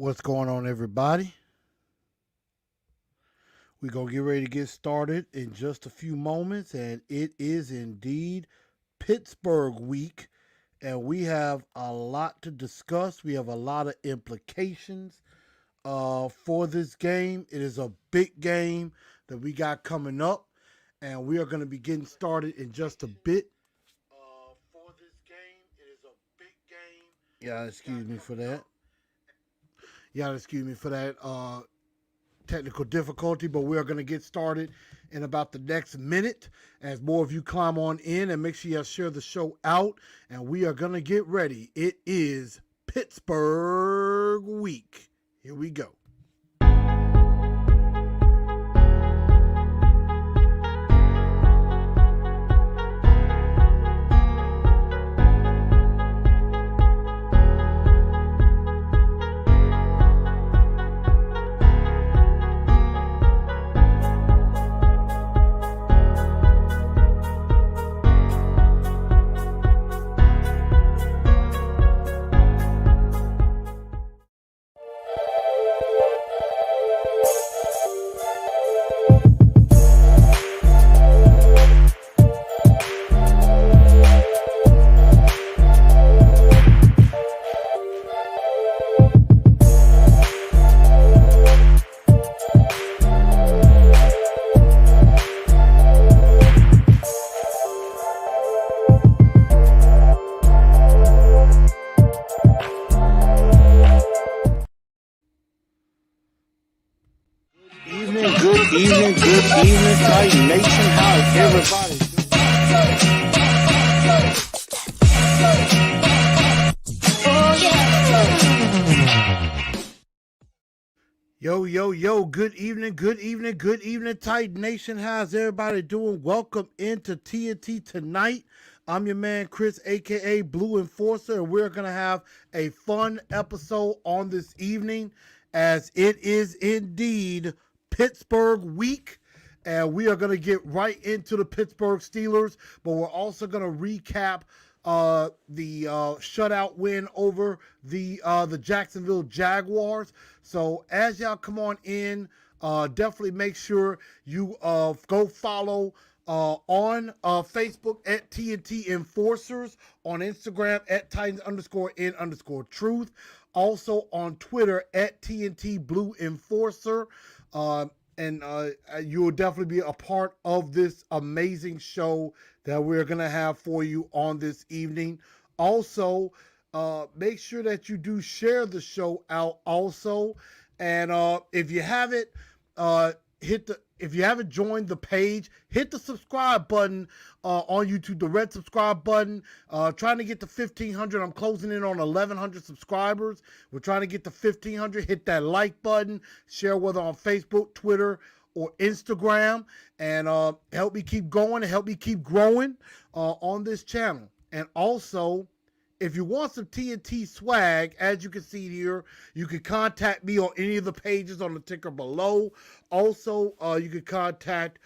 What's going on, everybody? We're going to get ready to get started in just a few moments, and it is indeed Pittsburgh week, and we have a lot to discuss. We have a lot of implications for this game. It is a big game that we got coming up, and we are going to be getting started in just a bit. For this game, it is a big game. Yeah, excuse me for that. Y'all excuse me for that technical difficulty, but we are going to get started in about the next minute as more of you climb on in, and make sure you share the show out, and we are going to get ready. It is Pittsburgh week. Here we go. Good evening, Titan Nation. How's everybody doing? Yo, good evening, Titan Nation. How's everybody doing? Welcome into TNT tonight. I'm your man, Chris, a.k.a. Blue Enforcer, and we're going to have a fun episode on this evening, as it is indeed Pittsburgh week. And we are going to get right into the Pittsburgh Steelers, but we're also going to recap the shutout win over the Jacksonville Jaguars. So as y'all come on in, definitely make sure you go follow on Facebook at TNT Enforcers, on Instagram at Titans_N_Truth, also on Twitter at TNT Blue Enforcer. And you will definitely be a part of this amazing show that we're going to have for you on this evening. Also, make sure that you do share the show out also. And if you haven't joined the page, hit the subscribe button on YouTube, the red subscribe button. Trying to get to 1,500. I'm closing in on 1,100 subscribers. We're trying to get to 1,500. Hit that like button. Share whether on Facebook, Twitter, or Instagram. And help me keep going and help me keep growing on this channel. And also, if you want some TNT swag, as you can see here, you can contact me on any of the pages on the ticker below. Also, you can contact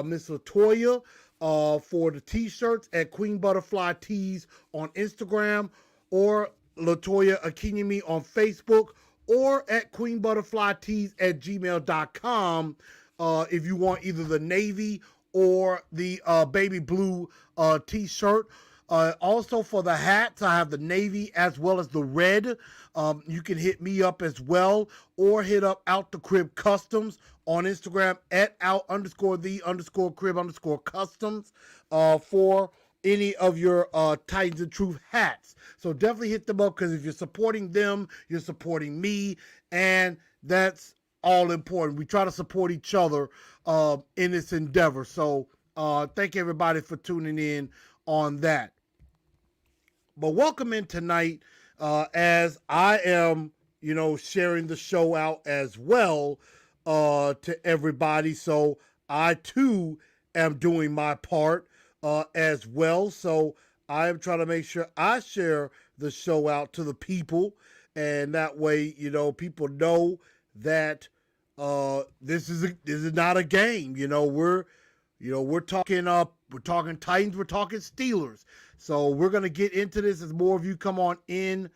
Miss Latoya for the t-shirts at Queen Butterfly Tees on Instagram, or Latoya Akinyemi on Facebook, or at queenbutterflytees@gmail.com if you want either the navy or the baby blue t-shirt. Also for the hats, I have the navy as well as the red. You can hit me up as well, or hit up Out the Crib Customs on Instagram at out_the_crib_customs for any of your Titans of Truth hats. So definitely hit them up, because if you're supporting them, you're supporting me, and that's all important. We try to support each other in this endeavor. So thank everybody for tuning in on that. But welcome in tonight, as I am, sharing the show out as well to everybody. So I too am doing my part as well. So I am trying to make sure I share the show out to the people, and that way, people know that this is not a game. We're talking Titans, we're talking Steelers. So we're going to get into this as more of you come on in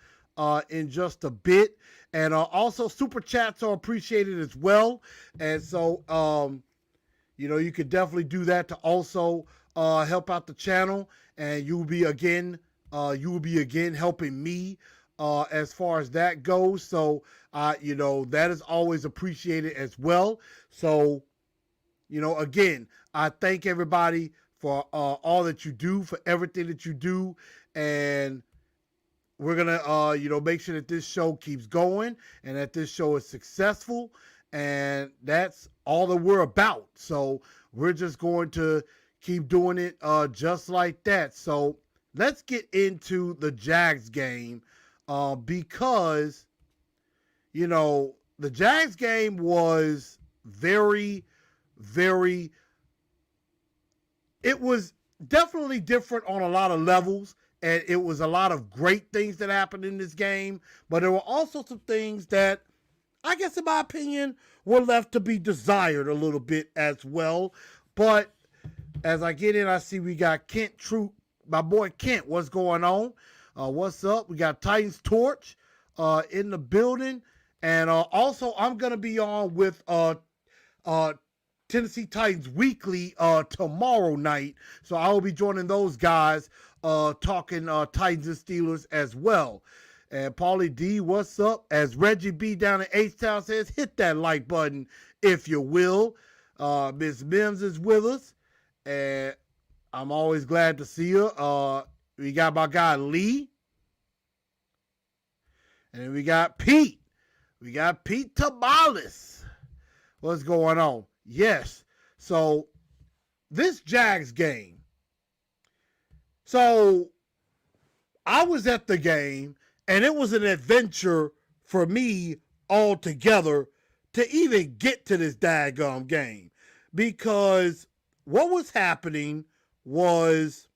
in just a bit. And also, super chats are appreciated as well. And so, you could definitely do that to also help out the channel. And you will be again helping me as far as that goes. So, that is always appreciated as well. So, again, I thank everybody for all that you do, for everything that you do. And we're going to, make sure that this show keeps going and that this show is successful. And that's all that we're about. So we're just going to keep doing it just like that. So let's get into the Jags game because, the Jags game was very, very, it was definitely different on a lot of levels. And it was a lot of great things that happened in this game. But there were also some things that, I guess in my opinion, were left to be desired a little bit as well. But as I get in, I see we got Kent Troop, my boy Kent. What's going on? What's up? We got Titans Torch in the building. And also, I'm going to be on with Tennessee Titans Weekly tomorrow night. So I will be joining those guys talking Titans and Steelers as well. And Paulie D, what's up? As Reggie B down in H-Town says, hit that like button if you will. Miss Mims is with us. And I'm always glad to see her. We got my guy Lee. And then we got Pete. We got Pete Tamales. What's going on? Yes. So this Jags game. So I was at the game and it was an adventure for me altogether to even get to this daggum game. Because what was happening was,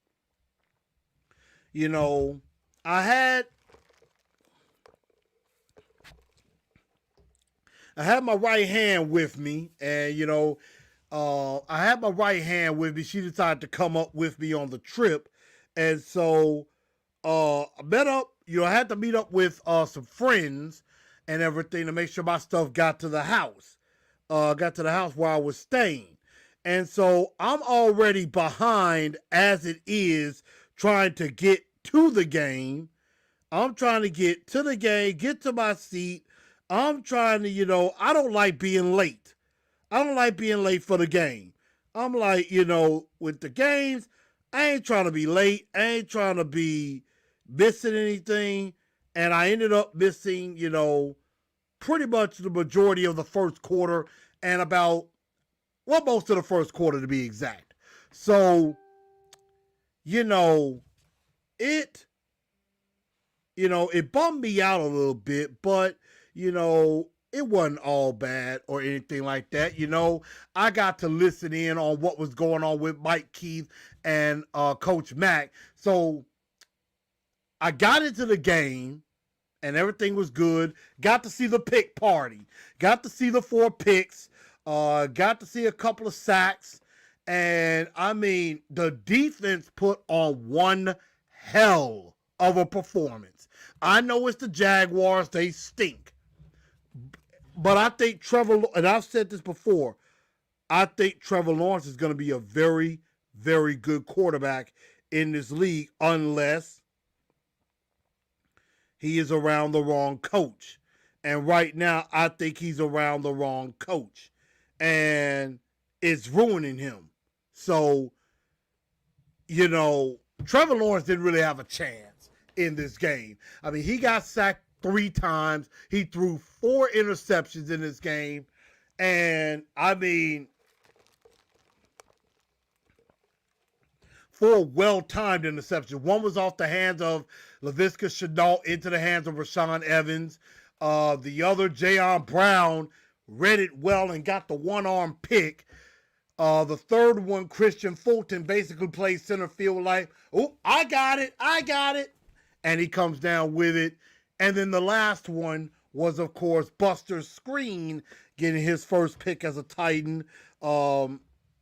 I had my right hand with me, and, I had my right hand with me. She decided to come up with me on the trip. And so I met up, I had to meet up with some friends and everything to make sure my stuff got to the house. Got to the house where I was staying. And so I'm already behind as it is trying to get to the game. I'm trying to get to the game, get to my seat. I'm trying to, I don't like being late. I don't like being late for the game. I'm like, with the games, I ain't trying to be late. I ain't trying to be missing anything. And I ended up missing, pretty much the majority of the first quarter and most of the first quarter to be exact. So, it bummed me out a little bit, but, it wasn't all bad or anything like that. I got to listen in on what was going on with Mike Keith and Coach Mack. So I got into the game and everything was good. Got to see the pick party. Got to see the 4 picks. Got to see a couple of sacks. And, the defense put on one hell of a performance. I know it's the Jaguars. They stink. But I think Trevor, and I've said this before, I think Trevor Lawrence is going to be a very, very good quarterback in this league unless he is around the wrong coach. And right now, I think he's around the wrong coach. And it's ruining him. So, Trevor Lawrence didn't really have a chance in this game. He got sacked 3 times. He threw 4 interceptions in this game. And, 4 well-timed interceptions. One was off the hands of Laviska Shenault into the hands of Rashaan Evans. The other, Jayon Brown, read it well and got the one-arm pick. The third one, Christian Fulton, basically plays center field like, oh, I got it. And he comes down with it. And then the last one was, of course, Buster Skrine getting his first pick as a Titan.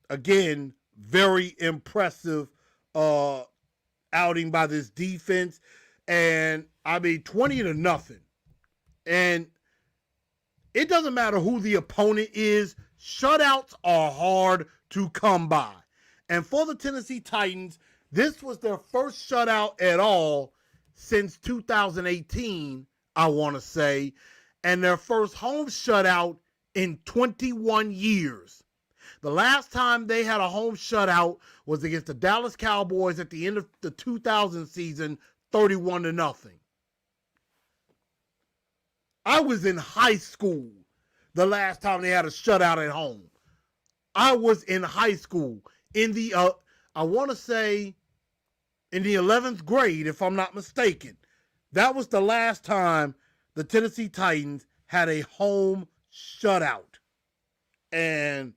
Again, very impressive outing by this defense. And I mean, 20-0. And it doesn't matter who the opponent is. Shutouts are hard to come by. And for the Tennessee Titans, this was their first shutout at all since 2018, I want to say, and their first home shutout in 21 years. The last time they had a home shutout was against the Dallas Cowboys at the end of the 2000 season, 31-0. I was in high school the last time they had a shutout at home. I was in high school in the, I want to say, in the 11th grade, if I'm not mistaken. That was the last time the Tennessee Titans had a home shutout. And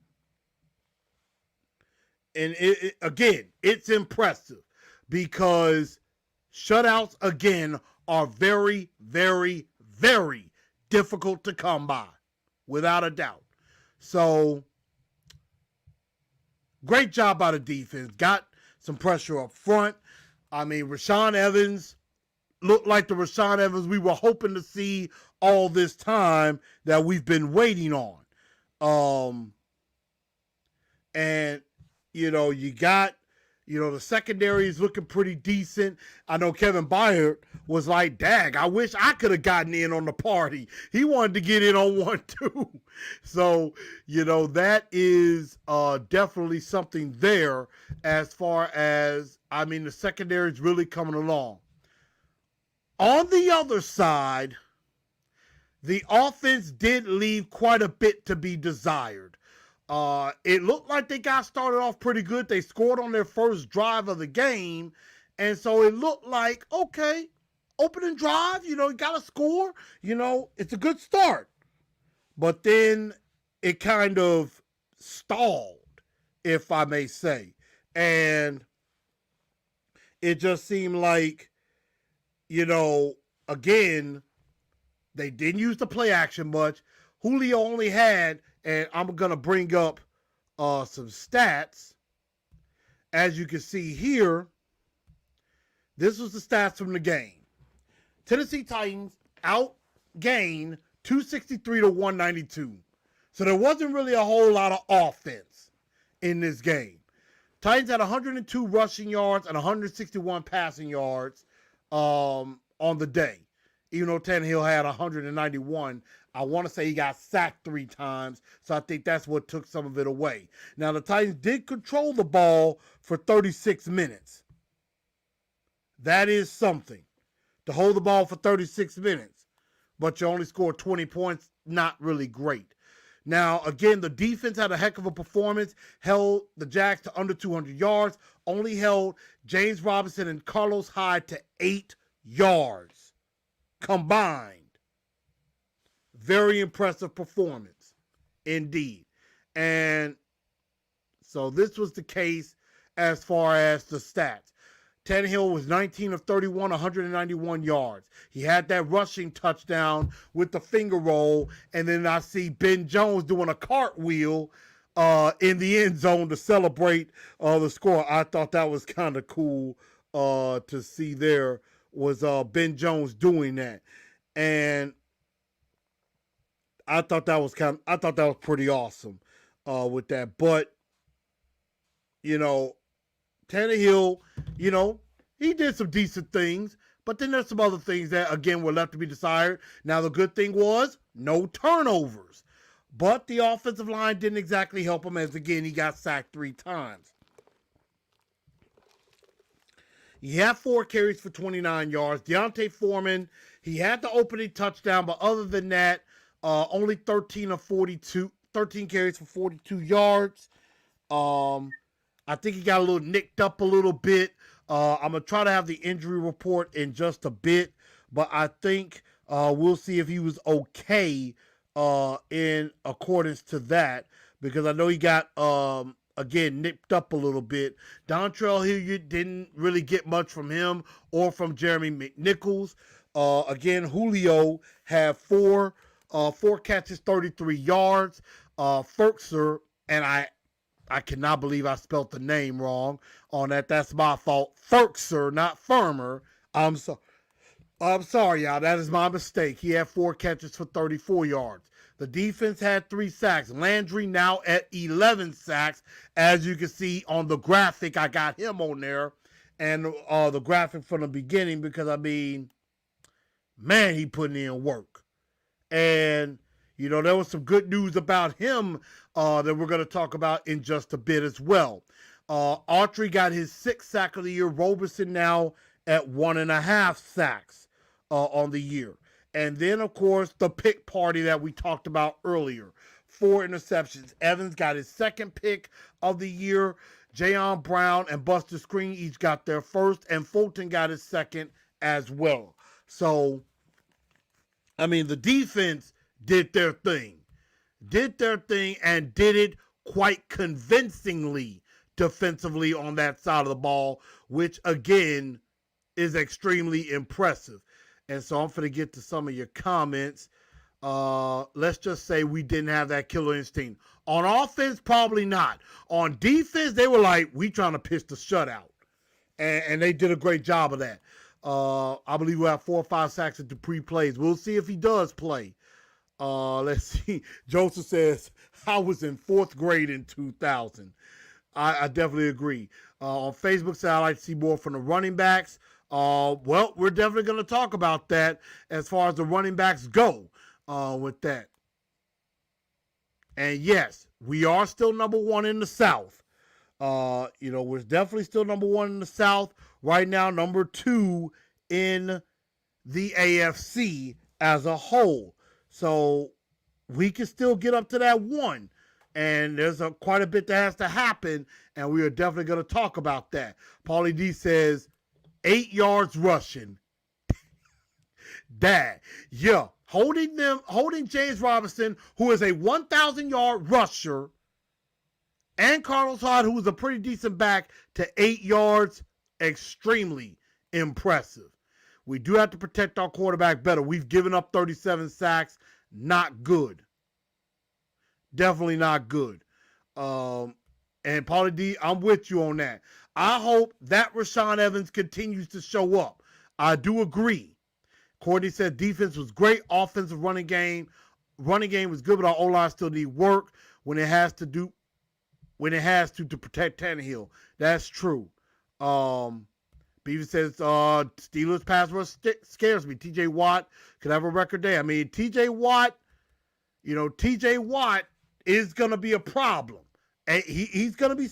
again, it's impressive because shutouts, again, are very, very, very difficult to come by, without a doubt. So, great job by the defense. Got some pressure up front. I mean, Rashaan Evans looked like the Rashaan Evans we were hoping to see all this time that we've been waiting on. And, you got, the secondary is looking pretty decent. I know Kevin Byard was like, dag, I wish I could have gotten in on the party. He wanted to get in on one too. So, that is definitely something there as far as, the secondary is really coming along. On the other side, the offense did leave quite a bit to be desired. It looked like they got started off pretty good. They scored on their first drive of the game. And so it looked like, okay, opening drive, you got to score. It's a good start. But then it kind of stalled, if I may say. And it just seemed like, again, they didn't use the play action much. Julio only had, and I'm going to bring up some stats. As you can see here, this was the stats from the game. Tennessee Titans outgained 263 to 192. So there wasn't really a whole lot of offense in this game. Titans had 102 rushing yards and 161 passing yards on the day. Even though Tannehill had 191, I want to say he got sacked 3 times, so I think that's what took some of it away. Now, the Titans did control the ball for 36 minutes. That is something, to hold the ball for 36 minutes, but you only scored 20 points, not really great. Now, again, the defense had a heck of a performance, held the Jags to under 200 yards, only held James Robinson and Carlos Hyde to 8 yards combined. Very impressive performance, indeed. And so this was the case as far as the stats. Tannehill was 19 of 31, 191 yards. He had that rushing touchdown with the finger roll, and then I see Ben Jones doing a cartwheel in the end zone to celebrate the score. I thought that was kind of cool to see there was Ben Jones doing that. And I thought that was pretty awesome with that. But, Tannehill, he did some decent things, but then there's some other things that, again, were left to be desired. Now, the good thing was no turnovers, but the offensive line didn't exactly help him as, again, he got sacked 3 times. He had 4 carries for 29 yards. Deontay Foreman, he had the opening touchdown, but other than that, only 13 carries for 42 yards. I think he got a little nicked up a little bit. I'm going to try to have the injury report in just a bit, but I think we'll see if he was okay in accordance to that, because I know he got, again, nipped up a little bit. Dontrell Hilliard didn't really get much from him or from Jeremy McNichols. Again, Julio had 4 catches, 33 yards. Ferkser, and I cannot believe I spelled the name wrong on that. That's my fault. Ferkser, not Firmer. I'm sorry. I'm sorry, y'all. That is my mistake. He had 4 catches for 34 yards. The defense had 3 sacks. Landry now at 11 sacks. As you can see on the graphic, I got him on there. And the graphic from the beginning because, I mean, man, he putting in work. And, you know, there was some good news about him that we're going to talk about in just a bit as well. Autry got his 6th sack of the year. Roberson now at 1.5 sacks on the year. And then, of course, the pick party that we talked about earlier. 4 interceptions. Evans got his 2nd pick of the year. Jayon Brown and Buster Screen each got their 1st. And Fulton got his 2nd as well. So, I mean, the defense did their thing. And did it quite convincingly defensively on that side of the ball, which, again, is extremely impressive. And so I'm going to get to some of your comments. Let's just say we didn't have that killer instinct. On offense, probably not. On defense, they were like, we trying to pitch the shutout. And they did a great job of that. I believe we'll have 4 or 5 sacks at the pre-plays. We'll see if he does play. Let's see. Joseph says, I was in 4th grade in 2000. I definitely agree. On Facebook side, I like to see more from the running backs. Well, we're definitely going to talk about that as far as the running backs go with that. And yes, we are still number 1 in the South. You know, we're definitely still number 1 in the South. Right now, number 2 in the AFC as a whole. So we can still get up to that 1. And there's quite a bit that has to happen. And we are definitely going to talk about that. Paulie D says, 8 yards rushing. Dad. Yeah. Holding James Robinson, who is a 1,000-yard rusher, and Carlos Hyde, who is a pretty decent back, to 8 yards, extremely impressive. We do have to protect our quarterback better. We've given up 37 sacks. Not good. Definitely not good. And Paulie D, I'm with you on that. I hope that Rashaan Evans continues to show up. I do agree. Courtney said defense was great. Offensive running game was good, but our O-line still need work when it has to protect Tannehill. That's true. Beaver says Steelers pass rush scares me. TJ Watt could have a record day. I mean, TJ Watt is going to be a problem. And he's going to be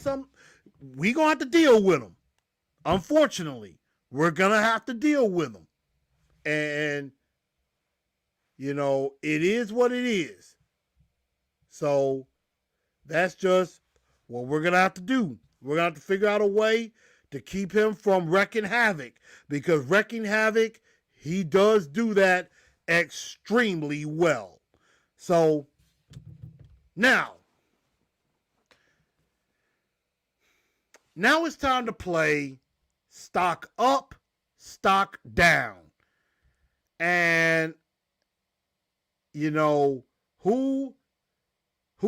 we're going to have to deal with him. Unfortunately, we're going to have to deal with him. And, you know, it is what it is. So that's just what we're going to have to do. We're going to have to figure out a way to keep him from wrecking havoc. Because wrecking havoc, he does do that extremely well. So, now it's time to play stock up, stock down. And, you know, whose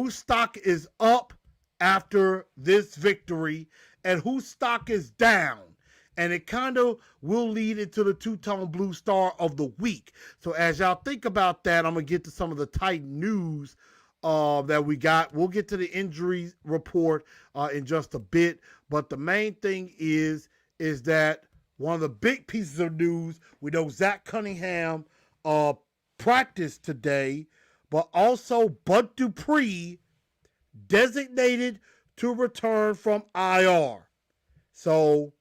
stock is up after this victory and whose stock is down. And it kind of will lead into the two-tone blue star of the week. So as y'all think about that, I'm going to get to some of the Titan news that we got. We'll get to the injury report in just a bit. But the main thing is that one of the big pieces of news, we know Zach Cunningham practiced today, but also Bud Dupree designated to return from IR. So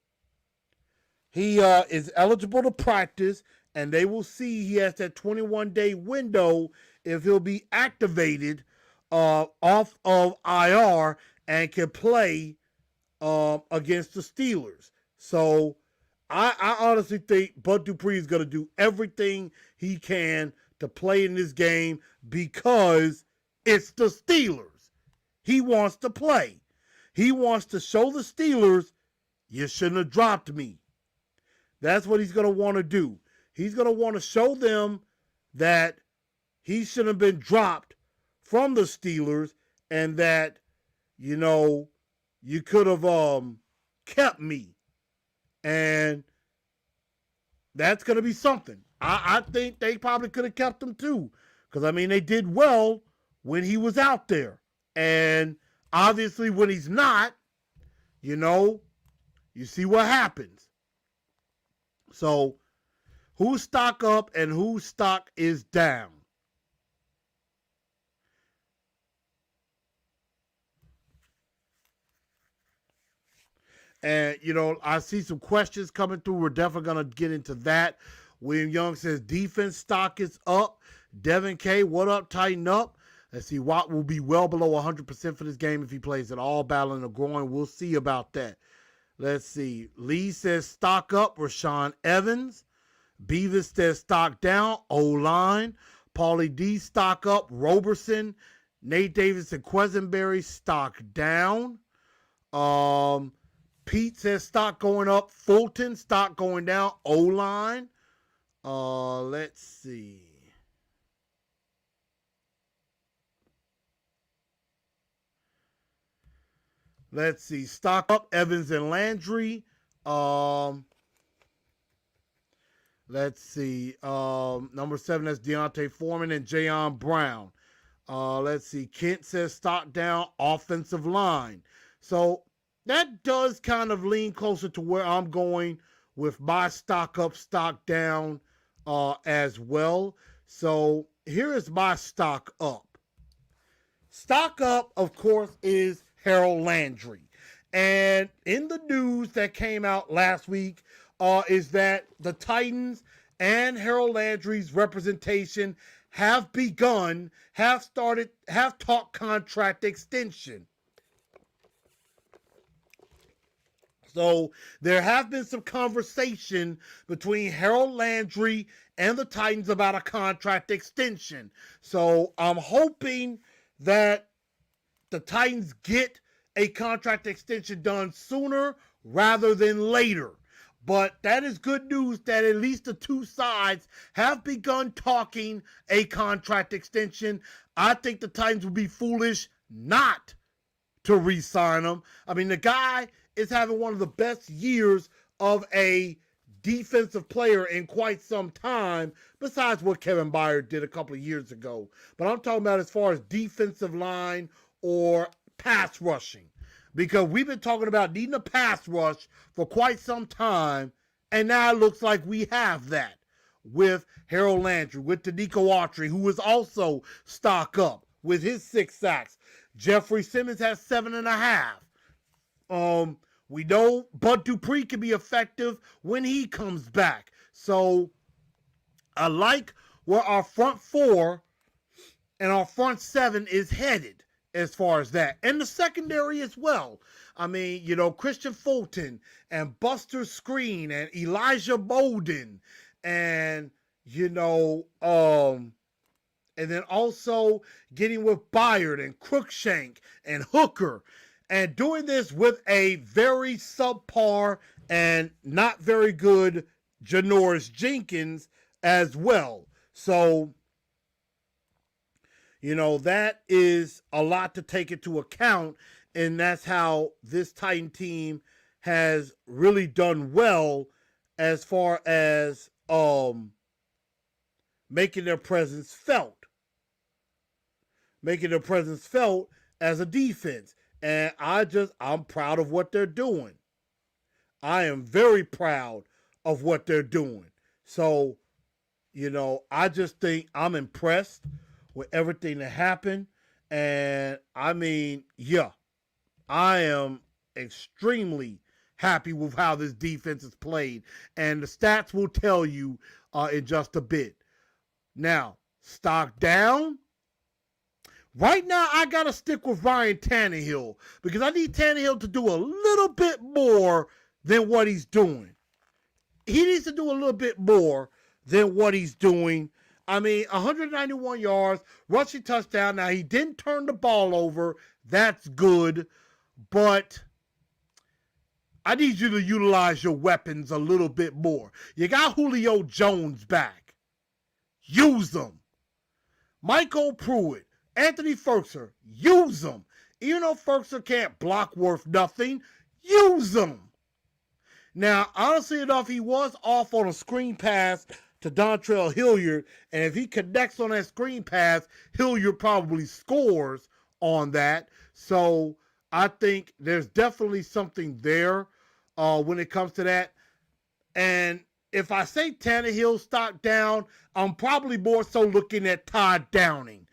he is eligible to practice, and they will see he has that 21-day window if he'll be activated off of IR and can play against the Steelers. So I honestly think Bud Dupree is going to do everything he can to play in this game because it's the Steelers. He wants to play. He wants to show the Steelers, you shouldn't have dropped me. That's what he's going to want to do. He's going to want to show them that he shouldn't have been dropped from the Steelers and that, you know, you could have kept me. And That's going to be something. I think they probably could have kept him too. Because, I mean, they did well when he was out there. And obviously when he's not, you know, you see what happens. So, whose stock up and whose stock is down? And, you know, I see some questions coming through. We're definitely going to get into that. William Young says defense stock is up. Devin K, what up? Tighten up. Let's see. Watt will be well below 100% for this game if he plays at all. Battling the groin. We'll see about that. Let's see. Lee says stock up. Rashawn Evans. Beavis says stock down. O-line. Paulie D stock up. Roberson. Nate Davis and Quesenberry stock down. Pete says stock going up. Fulton stock going down. O-line. Let's see. Let's see. Stock up. Evans and Landry. Let's see. Number 7, that's Deontay Foreman and Jayon Brown. Let's see. Kent says stock down. Offensive line. So that does kind of lean closer to where I'm going with my stock up, stock down as well. So here is my stock up. Stock up, of course, is Harold Landry. And in the news that came out last week is that the Titans and Harold Landry's representation have talked contract extension. So there have been some conversation between Harold Landry and the Titans about a contract extension. So I'm hoping that the Titans get a contract extension done sooner rather than later. But that is good news that at least the two sides have begun talking a contract extension. I think the Titans would be foolish not to re-sign him. I mean, the guy is having one of the best years of a defensive player in quite some time, besides what Kevin Byard did a couple of years ago. But I'm talking about as far as defensive line or pass rushing. Because we've been talking about needing a pass rush for quite some time, and now it looks like we have that with Harold Landry, with Danico Autry, who is also stock up with his 6 sacks. Jeffrey Simmons has 7.5. We know Bud Dupree can be effective when he comes back. So I like where our front 4 and our front 7 is headed as far as that. And the secondary as well. I mean, you know, Christian Fulton and Buster Screen and Elijah Bolden and, you know, and then also getting with Byard and Crookshank and Hooker, and doing this with a very subpar and not very good Janoris Jenkins as well. So, you know, that is a lot to take into account, and that's how this Titan team has really done well as far as making their presence felt. Making their presence felt as a defense. And I'm proud of what they're doing. I am very proud of what they're doing. So, you know, I just think I'm impressed with everything that happened. And I mean, yeah, I am extremely happy with how this defense is played. And the stats will tell you in just a bit. Now, stock down. Right now, I got to stick with Ryan Tannehill because I need Tannehill to do a little bit more than what he's doing. He needs to do a little bit more than what he's doing. I mean, 191 yards, rushing touchdown. Now, he didn't turn the ball over. That's good. But I need you to utilize your weapons a little bit more. You got Julio Jones back. Use them. Michael Pruitt. Anthony Ferguson, use them. Even though Ferguson can't block worth nothing, use them. Now, honestly enough, he was off on a screen pass to Dontrell Hilliard, and if he connects on that screen pass, Hilliard probably scores on that. So I think there's definitely something there when it comes to that. And if I say Tannehill stock down, I'm probably more so looking at Todd Downing.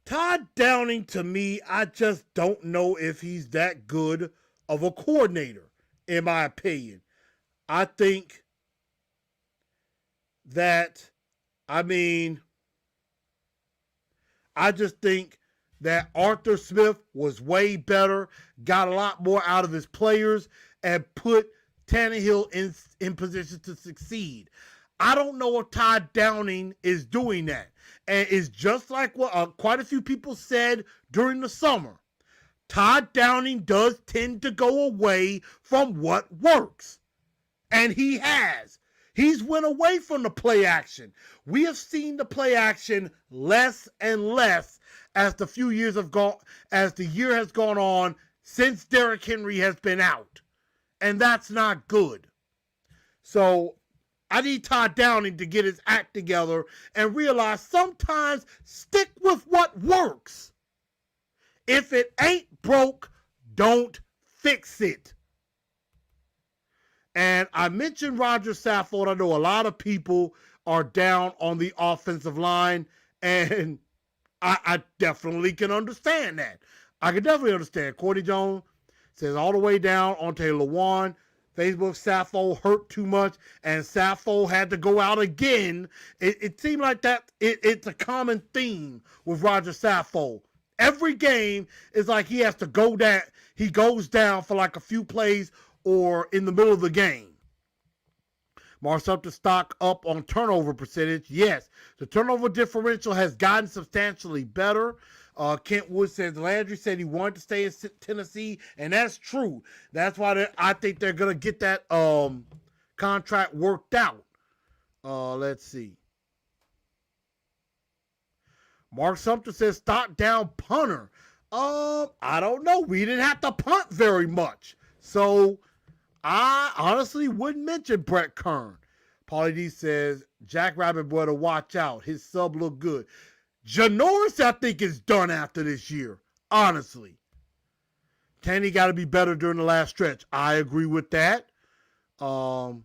Todd Downing, to me, I just don't know if he's that good of a coordinator, in my opinion. I think that, I mean, I just think that Arthur Smith was way better, got a lot more out of his players, and put Tannehill in position to succeed. I don't know if Todd Downing is doing that. And it's just like what quite a few people said during the summer. Todd Downing does tend to go away from what works. And he has. He's went away from the play action. We have seen the play action less and less as the year has gone on since Derrick Henry has been out. And that's not good. So I need Todd Downing to get his act together and realize sometimes stick with what works. If it ain't broke, don't fix it. And I mentioned Roger Saffold. I know a lot of people are down on the offensive line, and I definitely can understand that. I can definitely understand. Courtney Jones says all the way down on Taylor Lewan. Facebook, Saffold hurt too much, and Saffold had to go out again. It seemed like that. It's a common theme with Roger Saffold. Every game is like he has to go down. He goes down for like a few plays or in the middle of the game. Marks up the stock up on turnover percentage. Yes, the turnover differential has gotten substantially better. Kent Wood says Landry said he wanted to stay in Tennessee, and that's true. That's why I think they're going to get that contract worked out. Let's see. Mark Sumter says stock down punter. I don't know. We didn't have to punt very much. So I honestly wouldn't mention Brett Kern. Paulie D says Jack Rabbit boy to watch out. His sub look good. Janoris, I think, is done after this year. Honestly. Tanny got to be better during the last stretch. I agree with that. Paulie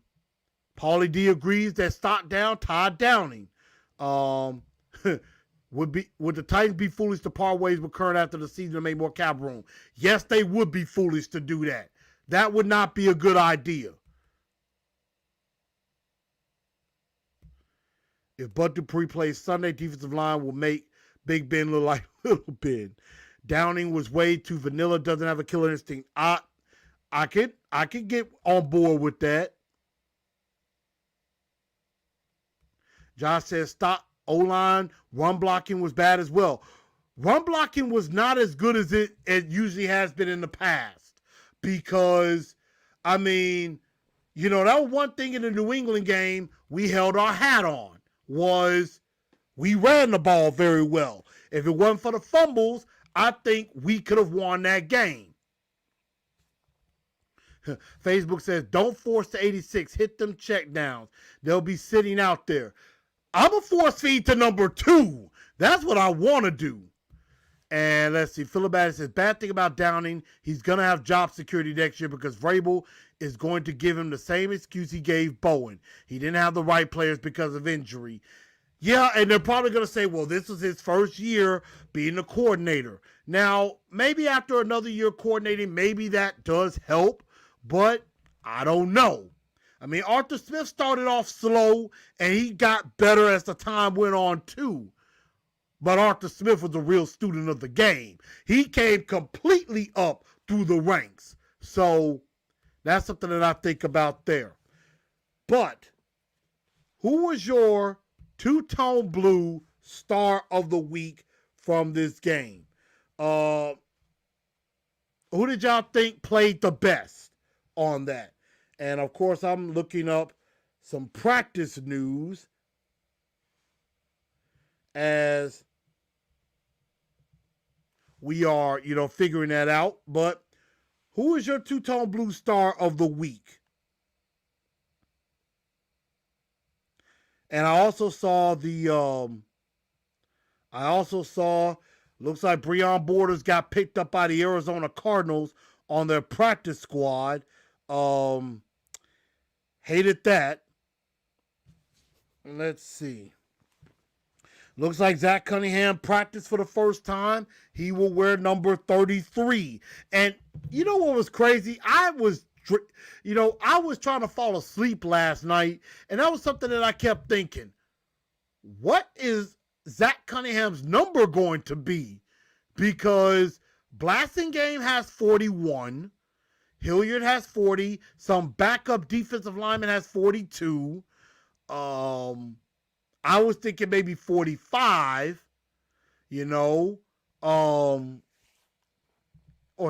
D agrees that stock down, Todd Downing. Would the Titans be foolish to part ways with Kern after the season to make more cap room? Yes, they would be foolish to do that. That would not be a good idea. If Bud Dupree plays Sunday, defensive line will make Big Ben look like Little Ben. Downing was way too vanilla, doesn't have a killer instinct. I could get on board with that. Josh says stop O-line. Run blocking was bad as well. Run blocking was not as good as it usually has been in the past. Because, I mean, you know, that was one thing in the New England game we held our hat on, was we ran the ball very well. If it wasn't for the fumbles, I think we could have won that game. Facebook says, don't force the 86. Hit them check downs. They'll be sitting out there. I'm a force feed to number 2. That's what I want to do. And let's see, Philibert says, bad thing about Downing, he's going to have job security next year because Vrabel is going to give him the same excuse he gave Bowen. He didn't have the right players because of injury. Yeah, and they're probably going to say, well, this was his first year being a coordinator. Now, maybe after another year coordinating, maybe that does help, but I don't know. I mean, Arthur Smith started off slow, and he got better as the time went on, too. But Arthur Smith was a real student of the game. He came completely up through the ranks. So that's something that I think about there. But who was your two-tone blue star of the week from this game? Who did y'all think played the best on that? And, of course, I'm looking up some practice news as we are, figuring that out. But Who is your two-tone blue star of the week? And I also saw looks like Breon Borders got picked up by the Arizona Cardinals on their practice squad. Hated that. Let's see. Looks like Zach Cunningham practiced for the first time. He will wear number 33. And you know what was crazy? I was trying to fall asleep last night, and that was something that I kept thinking. What is Zach Cunningham's number going to be? Because Blasingame has 41. Hilliard has 40. Some backup defensive lineman has 42. I was thinking maybe 45, or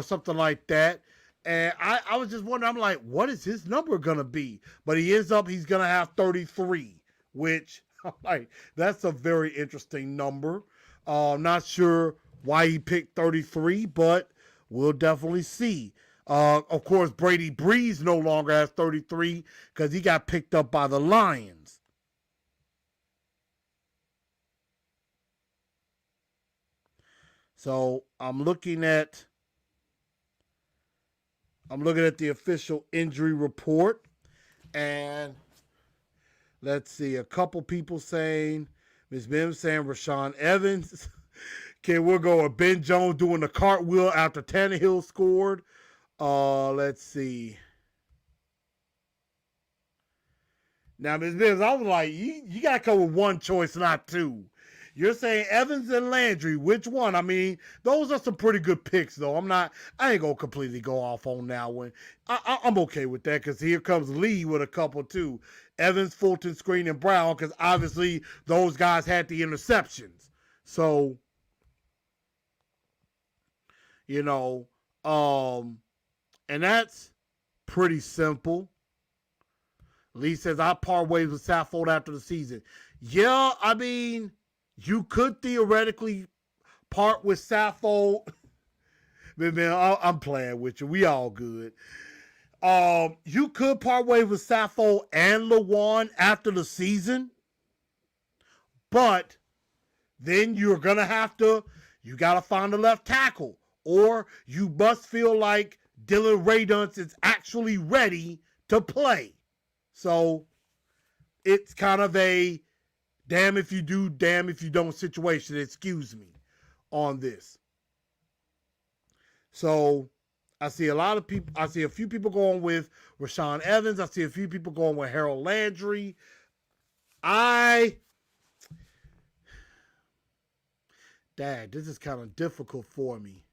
something like that. And I was just wondering, I'm like, what is his number going to be? But he's going to have 33, which, I'm like, that's a very interesting number. Not sure why he picked 33, but we'll definitely see. Of course, Brady Breeze no longer has 33 because he got picked up by the Lions. So I'm looking at the official injury report, and let's see, a couple people saying, Ms. Mims saying Rashaan Evans. Okay, we'll go with Ben Jones doing the cartwheel after Tannehill scored. Let's see. Now, Ms. Mims, I was like, you got to come with one choice, not two. You're saying Evans and Landry. Which one? I mean, those are some pretty good picks, though. I ain't going to completely go off on that one. I'm okay with that because here comes Lee with a couple, too. Evans, Fulton, Screen, and Brown, because obviously those guys had the interceptions. So, and that's pretty simple. Lee says, I part ways with Saffold after the season. Yeah, I mean, you could theoretically part with Saffold. Man, I'm playing with you. We all good. You could part ways with Saffold and Lawan after the season. But then you're going to you got to find a left tackle. Or you must feel like Dylan Radunz is actually ready to play. So it's kind of a damn if you do, damn if you don't situation, excuse me, on this. So I see a few people going with Rashaan Evans. I see a few people going with Harold Landry. Dad, this is kind of difficult for me.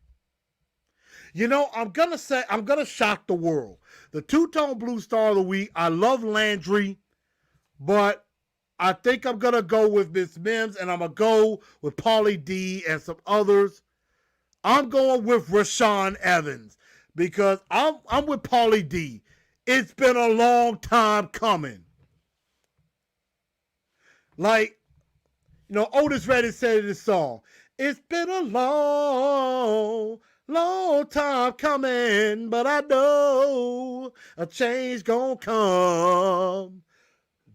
I'm going to shock the world. The two-tone blue star of the week, I love Landry, but I think I'm going to go with Miss Mims, and I'm going to go with Paulie D and some others. I'm going with Rashaan Evans because I'm with Paulie D. It's been a long time coming. Like, Otis Redding said in this song, it's been a long time coming, but I know a change gonna come.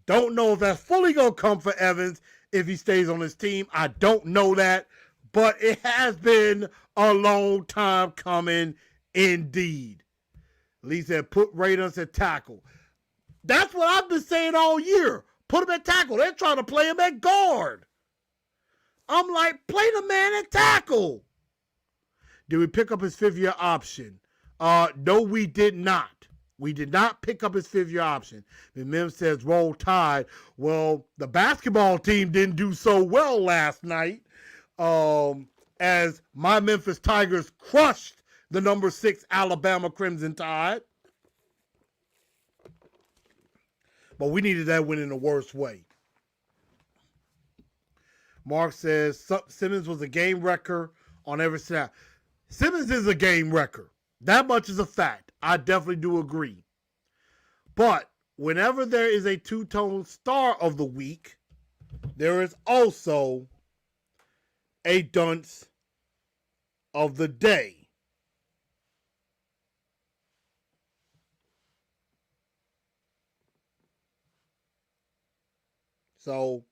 Don't know if that's fully gonna come for Evans if he stays on his team. I don't know that, but it has been a long time coming indeed. Lee said, put Radunz at tackle. That's what I've been saying all year. Put him at tackle. They're trying to play him at guard. I'm like, play the man at tackle. Did we pick up his fifth-year option? No, we did not. We did not pick up his fifth-year option. And Mim says, roll tide. Well, the basketball team didn't do so well last night as my Memphis Tigers crushed the number 6 Alabama Crimson Tide. But we needed that win in the worst way. Mark says, Simmons was a game wrecker on every snap. Simmons is a game wrecker. That much is a fact. I definitely do agree. But whenever there is a two-tone star of the week, there is also a dunce of the day. So,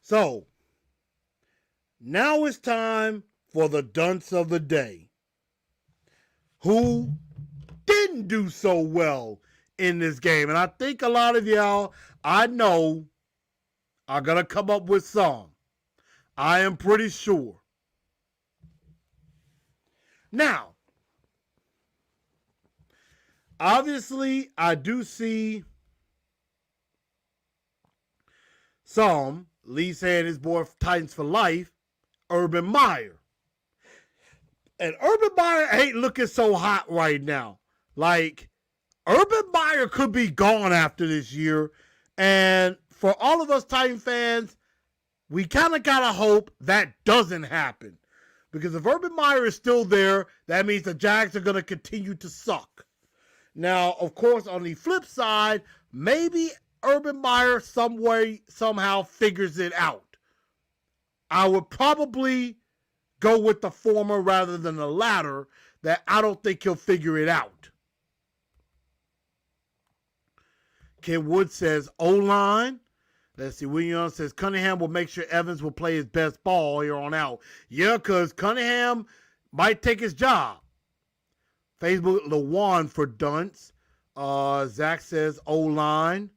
so now it's time for the dunce of the day. Who didn't do so well in this game? And I think a lot of y'all, I know, are going to come up with some. I am pretty sure. Now, obviously, I do see some, Lee saying his boy Titans for life, Urban Meyer. And Urban Meyer ain't looking so hot right now. Like, Urban Meyer could be gone after this year. And for all of us Titan fans, we kind of got to hope that doesn't happen. Because if Urban Meyer is still there, that means the Jags are going to continue to suck. Now, of course, on the flip side, maybe Urban Meyer some way, somehow figures it out. I would probably go with the former rather than the latter, that I don't think he'll figure it out. Ken Wood says O-line. Let's see. William says Cunningham will make sure Evans will play his best ball here on out. Yeah, because Cunningham might take his job. Facebook, Lawan for dunce. Zach says O-line.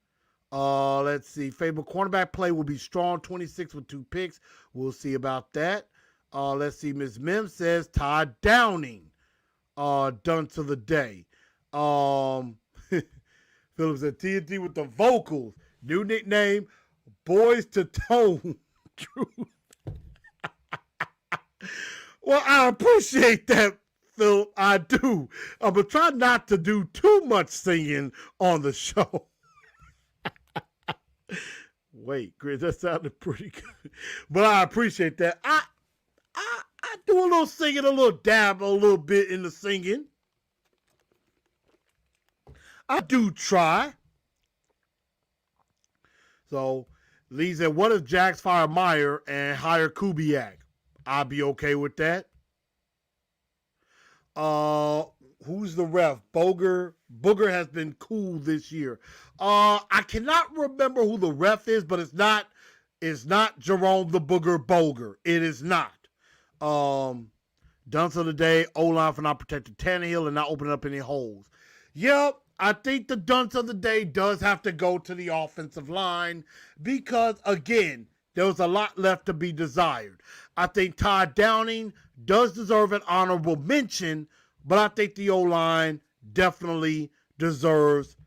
Let's see. Facebook cornerback play will be strong. 26 with 2 picks. We'll see about that. Let's see. Ms. Mim says Todd Downing. Dunce of the day. Phillips at TNT with the vocals. New nickname, Boys to Tone. Truth. Well, I appreciate that, Phil. I do. I'm going to try not to do too much singing on the show. Wait, Chris, that sounded pretty good. But I appreciate that. I do a little singing, a little dab, a little bit in the singing. I do try. So, Lee said, what if Jags fire Meyer and hire Kubiak? I'll be okay with that. Who's the ref? Booger has been cool this year. I cannot remember who the ref is, but it's not Jerome the Booger Boger. It is not. Dunce of the day, O-line for not protecting Tannehill and not opening up any holes. Yep, I think the dunce of the day does have to go to the offensive line because, again, there was a lot left to be desired. I think Todd Downing does deserve an honorable mention, but I think the O-line definitely deserves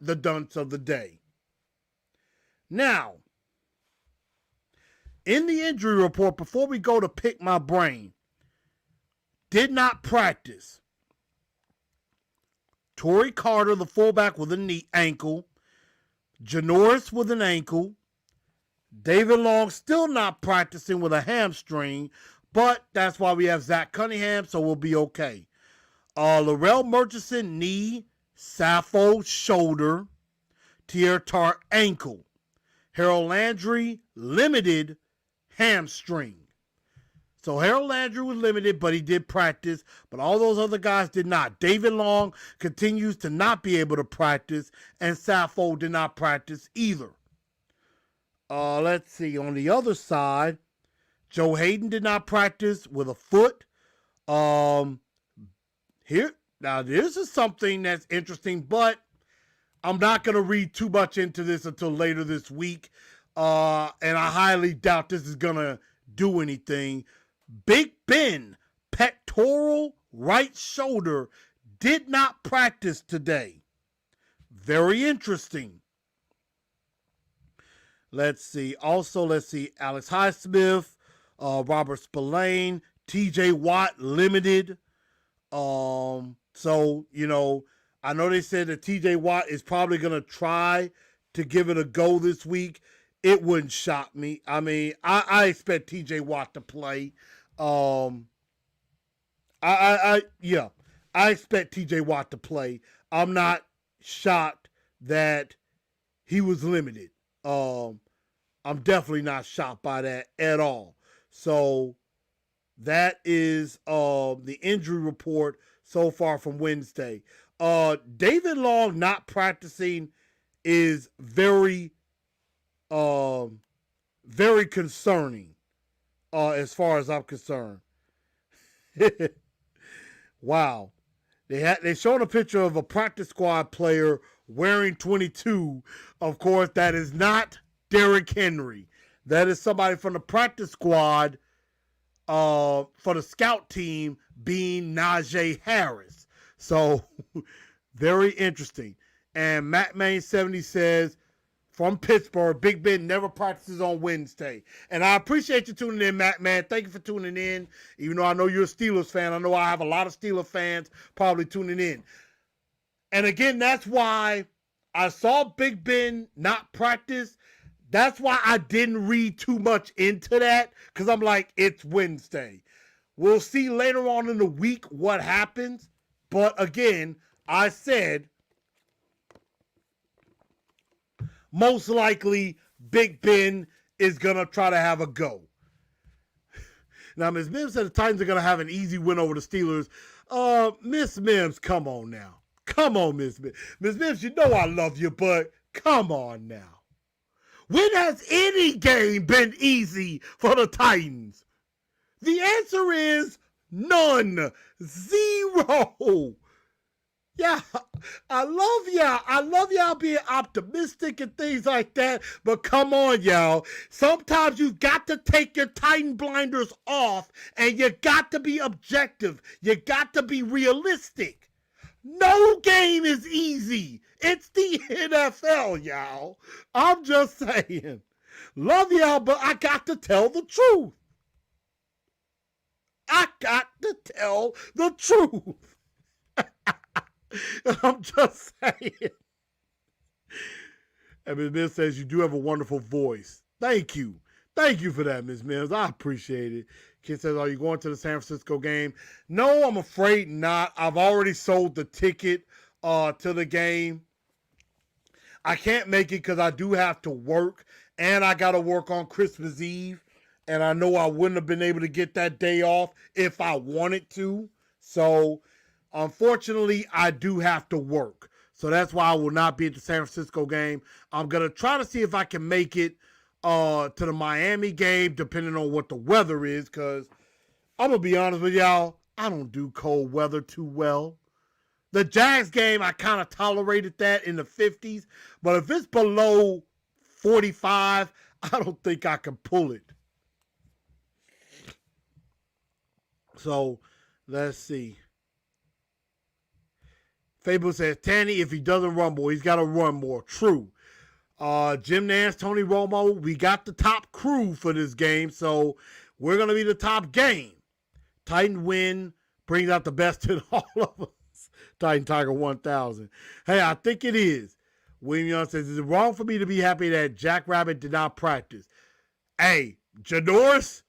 the dunce of the day. Now, in the injury report, before we go to pick my brain, did not practice. Torrey Carter, the fullback, with a knee ankle. Janoris with an ankle. David Long still not practicing with a hamstring, but that's why we have Zach Cunningham, so we'll be okay. Laurel Murchison, knee. Sappho, shoulder. Tier Tart, ankle. Harold Landry, limited hamstring. So Harold Landry was limited, but he did practice. But all those other guys did not. David Long continues to not be able to practice, and Sappho did not practice either. Let's see. On the other side, Joe Hayden did not practice with a foot. Here, now this is something that's interesting, but I'm not going to read too much into this until later this week. And I highly doubt this is going to do anything. Big Ben, pectoral right shoulder, did not practice today. Very interesting. Let's see. Also, let's see. Alex Highsmith, Robert Spillane, TJ Watt, limited. So, you know, I know they said that TJ Watt is probably going to try to give it a go this week. It wouldn't shock me. I mean, I expect TJ Watt to play. I expect TJ Watt to play. I'm not shocked that he was limited. I'm definitely not shocked by that at all. So That is the injury report so far from Wednesday. David Long not practicing is very concerning as far as I'm concerned. Wow. They showed a picture of a practice squad player wearing 22. Of course, that is not Derrick Henry. That is somebody from the practice squad for the scout team being Najee Harris. So very interesting. And Matt Main 70 says from Pittsburgh, Big Ben never practices on Wednesday. And I appreciate you tuning in, Matt, man. Thank you for tuning in. Even though I know you're a Steelers fan, I know I have a lot of Steelers fans probably tuning in. And again, that's why I saw Big Ben not practice. That's why I didn't read too much into that, because I'm like, it's Wednesday. We'll see later on in the week what happens. But again, I said most likely Big Ben is going to try to have a go. Now, Ms. Mims said the Titans are going to have an easy win over the Steelers. Miss Mims, come on now. Come on, Miss Mims. Miss Mims, you know I love you, but come on now. When has any game been easy for the Titans? The answer is none. 0. Yeah, I love y'all. I love y'all being optimistic and things like that. But come on, y'all. Sometimes you've got to take your Titan blinders off and you got to be objective. You got to be realistic. No game is easy. It's the NFL, y'all. I'm just saying. Love y'all, but I got to tell the truth. I got to tell the truth. I'm just saying. And Ms. Mims says you do have a wonderful voice. Thank you. Thank you for that, Ms. Mims. I appreciate it. Kid says, are you going to the San Francisco game? No, I'm afraid not. I've already sold the ticket to the game. I can't make it because I do have to work, and I got to work on Christmas Eve. And I know I wouldn't have been able to get that day off if I wanted to. So, unfortunately, I do have to work. So that's why I will not be at the San Francisco game. I'm going to try to see if I can make it to the Miami game, depending on what the weather is, because I'm going to be honest with y'all, I don't do cold weather too well. The Jags game, I kind of tolerated that in the 50s, but if it's below 45, I don't think I can pull it. So, let's see. Fable says, Tanny, if he doesn't run more, he's got to run more. True. Jim Nance, Tony Romo, we got the top crew for this game, so we're going to be the top game. Titan win brings out the best in all of us. Titan Tiger 1000. Hey, I think it is. William Young says, is it wrong for me to be happy that Jack Rabbit did not practice? Hey, Janoris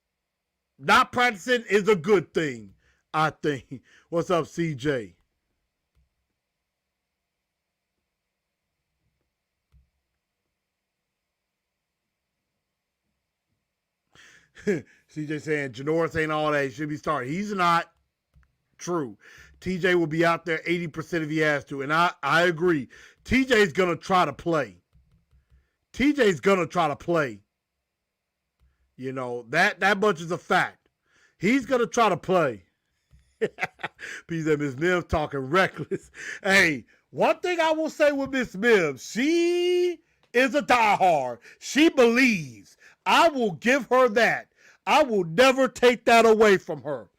not practicing is a good thing, I think. What's up, CJ? CJ saying Janoris ain't all that. He should be starting. He's not. True. TJ will be out there 80% if he has to. And I agree. TJ's going to try to play. TJ's going to try to play. You know, that much is a fact. He's going to try to play. PZ Miss Mims talking reckless. Hey, one thing I will say with Miss Mims, she is a diehard. She believes. I will give her that. I will never take that away from her.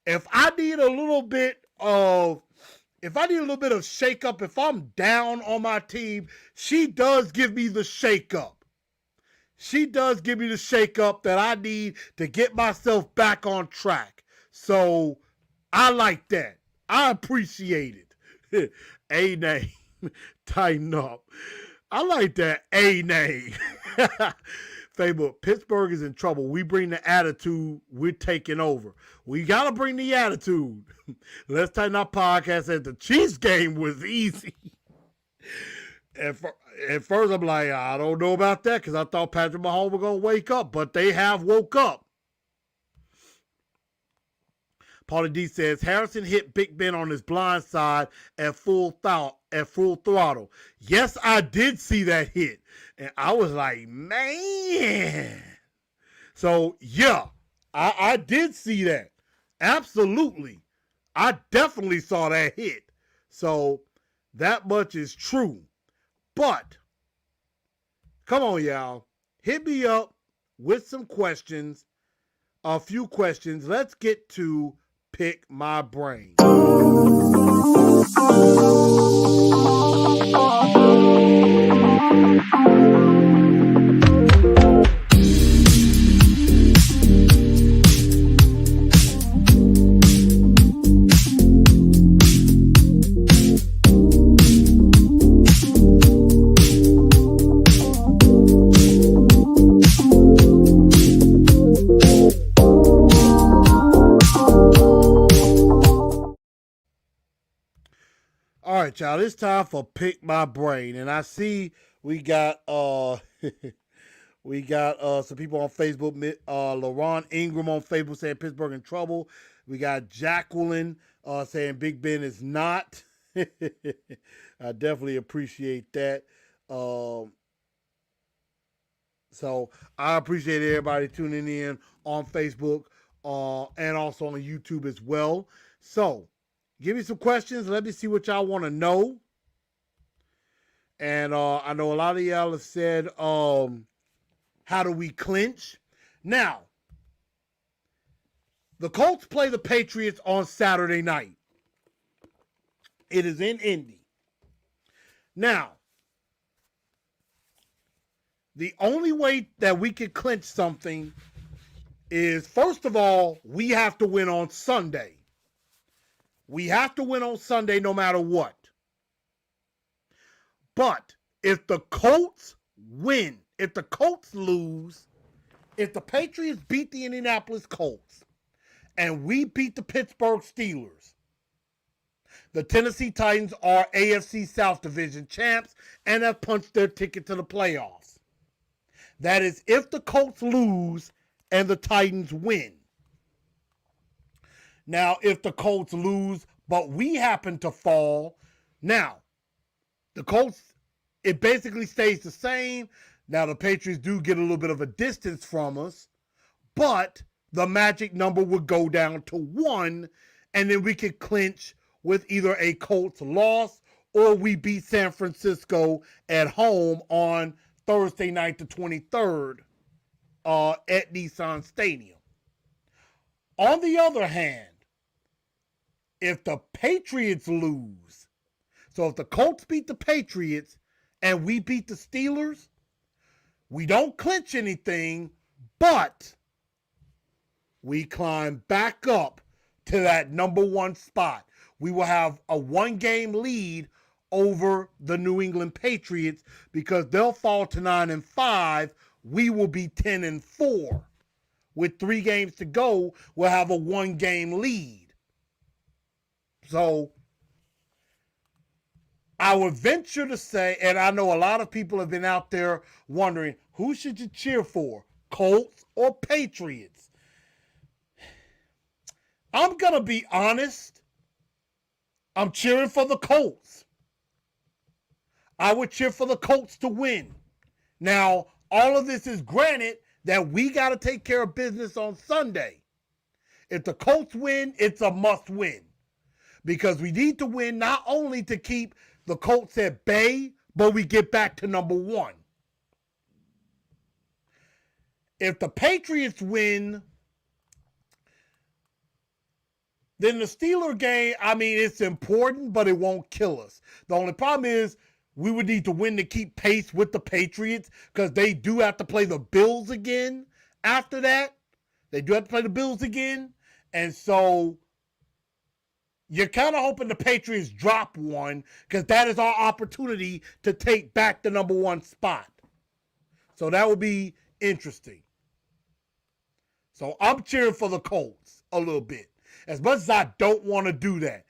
If I need a little bit of shake up, if I'm down on my team, she does give me the shake up. She does give me the shake up that I need to get myself back on track. So I like that. I appreciate it. A name. Tighten up. I like that A name. Fable, Pittsburgh is in trouble. We bring the attitude, we're taking over. We got to bring the attitude. Let's Tighten Up podcast said the Chiefs game was easy. At first, I'm like, I don't know about that because I thought Patrick Mahomes was going to wake up, but they have woke up. Paulie D says, Harrison hit Big Ben on his blind side at full throttle. Yes, I did see that hit. And I was like, man. So, yeah, I did see that. Absolutely. I definitely saw that hit. So, that much is true. But, come on, y'all. Hit me up with some questions. A few questions. Let's get to Pick My Brain. All right, y'all. It's time for Pick My Brain, and I see we got we got some people on Facebook. LaRon Ingram on Facebook saying Pittsburgh in trouble. We got Jacqueline saying Big Ben is not. I definitely appreciate that. So I appreciate everybody tuning in on Facebook and also on YouTube as well. So give me some questions. Let me see what y'all want to know. And I know a lot of y'all have said, how do we clinch? Now, the Colts play the Patriots on Saturday night. It is in Indy. Now, the only way that we can clinch something is, first of all, we have to win on Sunday. We have to win on Sunday no matter what. But if the Colts win, if the Colts lose, if the Patriots beat the Indianapolis Colts and we beat the Pittsburgh Steelers, the Tennessee Titans are AFC South Division champs and have punched their ticket to the playoffs. That is if the Colts lose and the Titans win. Now, if the Colts lose, but we happen to fall, now, the Colts, it basically stays the same. Now, the Patriots do get a little bit of a distance from us, but the magic number would go down to 1, and then we could clinch with either a Colts loss or we beat San Francisco at home on Thursday night, the 23rd, at Nissan Stadium. On the other hand, if the Patriots lose, so if the Colts beat the Patriots and we beat the Steelers, we don't clinch anything, but we climb back up to that number 1 spot. We will have a 1-game lead over the New England Patriots because they'll fall to 9-5. We will be 10-4. With 3 games to go, we'll have a 1-game lead. So I would venture to say, and I know a lot of people have been out there wondering, who should you cheer for, Colts or Patriots? I'm going to be honest. I'm cheering for the Colts. I would cheer for the Colts to win. Now, all of this is granted that we got to take care of business on Sunday. If the Colts win, it's a must win. Because we need to win not only to keep the Colts at bay, but we get back to number 1. If the Patriots win, then the Steeler game, I mean, it's important, but it won't kill us. The only problem is we would need to win to keep pace with the Patriots because they do have to play the Bills again after that. They do have to play the Bills again. And so you're kind of hoping the Patriots drop one because that is our opportunity to take back the number 1 spot. So that would be interesting. So I'm cheering for the Colts a little bit. As much as I don't want to do that.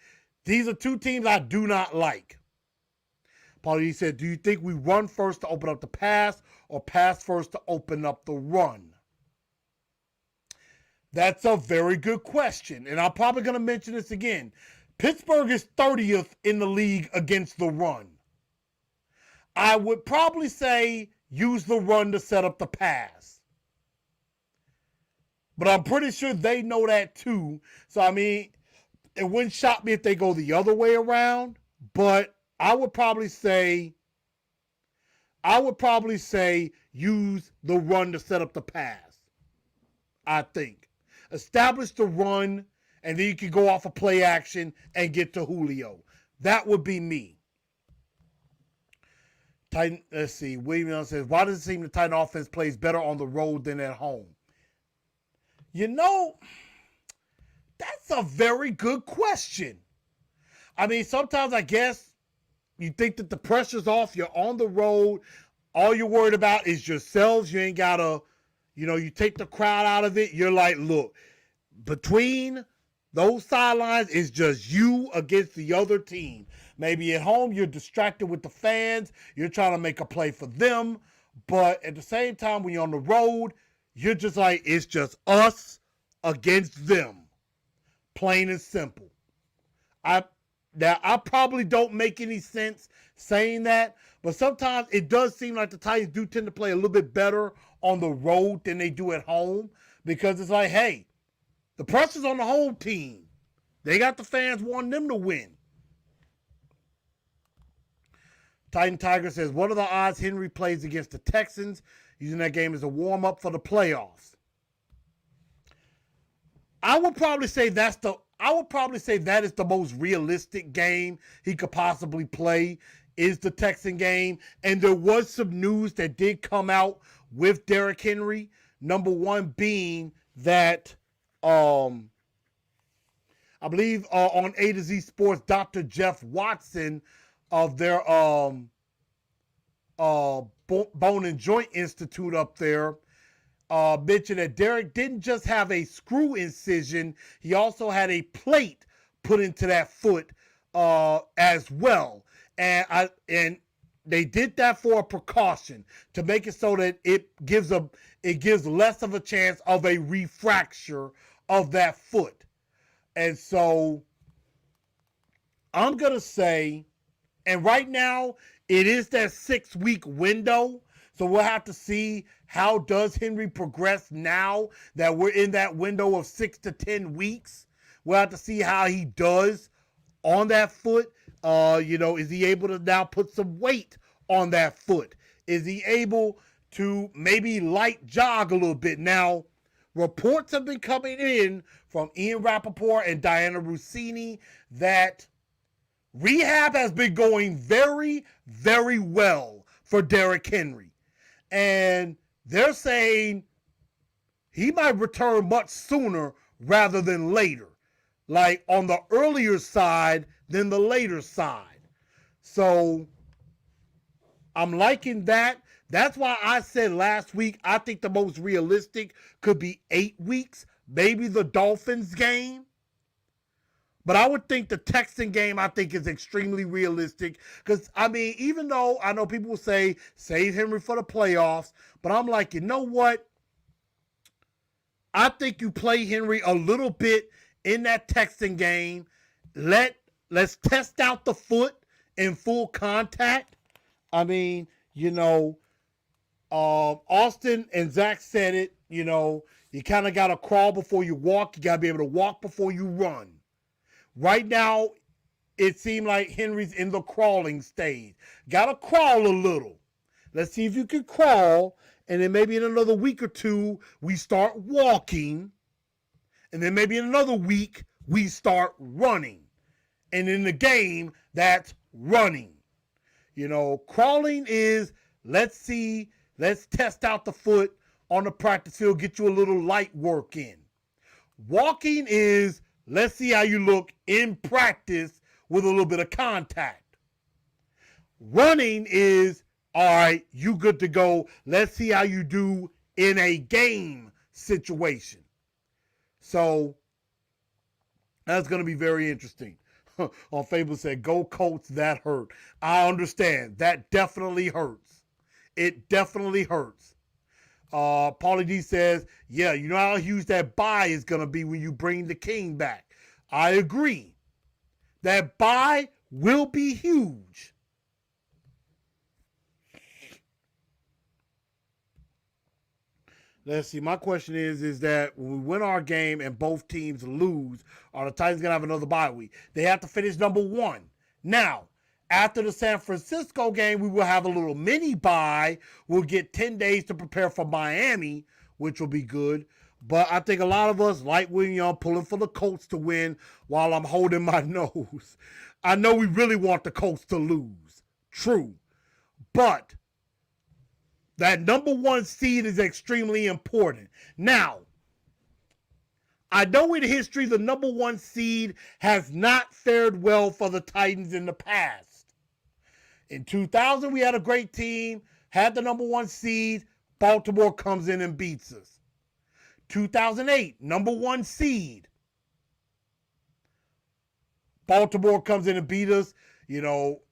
These are 2 teams I do not like. Paulie said, do you think we run first to open up the pass or pass first to open up the run? That's a very good question. And I'm probably going to mention this again. Pittsburgh is 30th in the league against the run. I would probably say use the run to set up the pass. But I'm pretty sure they know that too. So, I mean, it wouldn't shock me if they go the other way around. But I would probably say use the run to set up the pass. I think. Establish the run, and then you can go off a play action and get to Julio. That would be me. Titan, let's see. William says, why does it seem the Titan offense plays better on the road than at home? You know, that's a very good question. I mean, sometimes I guess you think that the pressure's off. You're on the road. All you're worried about is yourselves. You ain't got to, you take the crowd out of it. You're like, look, between those sidelines, it's just you against the other team. Maybe at home, you're distracted with the fans. You're trying to make a play for them. But at the same time, when you're on the road, you're just like, it's just us against them. Plain and simple. I probably don't make any sense saying that, but sometimes it does seem like the Titans do tend to play a little bit better on the road than they do at home, because it's like, hey, the pressure's on the home team. They got the fans wanting them to win. Titan Tiger says, what are the odds Henry plays against the Texans, using that game as a warm-up for the playoffs? I would probably say that is the most realistic game he could possibly play, is the Texan game. And there was some news that did come out with Derrick Henry. Number one being that I believe on A to Z Sports, Dr. Jeff Watson of their Bone and Joint Institute up there mentioned that Derrick didn't just have a screw incision, he also had a plate put into that foot as well. And they did that for a precaution, to make it so that it gives less of a chance of a refracture of that foot. And so I'm going to say, and right now it is that 6-week window. So we'll have to see how does Henry progress now that we're in that window of 6 to 10 weeks. We'll have to see how he does on that foot. Is he able to now put some weight on that foot? Is he able to maybe light jog a little bit? Now, reports have been coming in from Ian Rappaport and Diana Rossini that rehab has been going very, very well for Derrick Henry. And they're saying he might return much sooner rather than later. Like on the earlier side than the later side. So I'm liking that. That's why I said last week, I think the most realistic could be 8 weeks. Maybe the Dolphins game. But I would think the Texan game, I think, is extremely realistic. Because, I mean, even though I know people will say, save Henry for the playoffs. But I'm like, you know what? I think you play Henry a little bit in that Texan game. Let's test out the foot in full contact. I mean, Austin and Zach said it. You kind of got to crawl before you walk. You got to be able to walk before you run. Right now, it seemed like Henry's in the crawling stage. Got to crawl a little. Let's see if you can crawl. And then maybe in another week or two, we start walking. And then maybe in another week, we start running. And in the game, that's running. Crawling is, let's test out the foot on the practice field, get you a little light work in. Walking is, let's see how you look in practice with a little bit of contact. Running is, all right, you good to go. Let's see how you do in a game situation. So that's going to be very interesting. On Facebook said, go Colts, that hurt. I understand. That definitely hurts. It definitely hurts. Paulie D says, yeah, you know how huge that bye is going to be when you bring the king back. I agree. That bye will be huge. Let's see. My question is that when we win our game and both teams lose, are the Titans going to have another bye week? They have to finish number one. Now, after the San Francisco game, we will have a little mini bye. We'll get 10 days to prepare for Miami, which will be good. But I think a lot of us, like William Young, pulling for the Colts to win while I'm holding my nose. I know we really want the Colts to lose. True. But that number one seed is extremely important. Now, I know in history the number one seed has not fared well for the Titans in the past. In 2000, we had a great team, had the number one seed. Baltimore comes in and beats us. 2008, number one seed. Baltimore comes in and beat us. You know,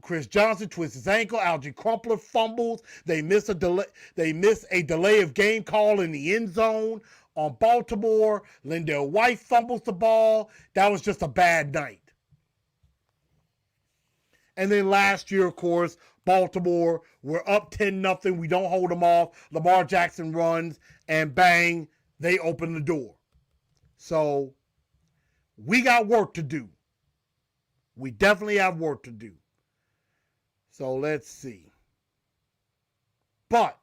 Chris Johnson twists his ankle. Algie Crumpler fumbles. They miss a delay of game call in the end zone on Baltimore. Lindell White fumbles the ball. That was just a bad night. And then last year, of course, Baltimore, we're up 10-0. We don't hold them off. Lamar Jackson runs, and bang, they open the door. So we got work to do. We definitely have work to do. So let's see. But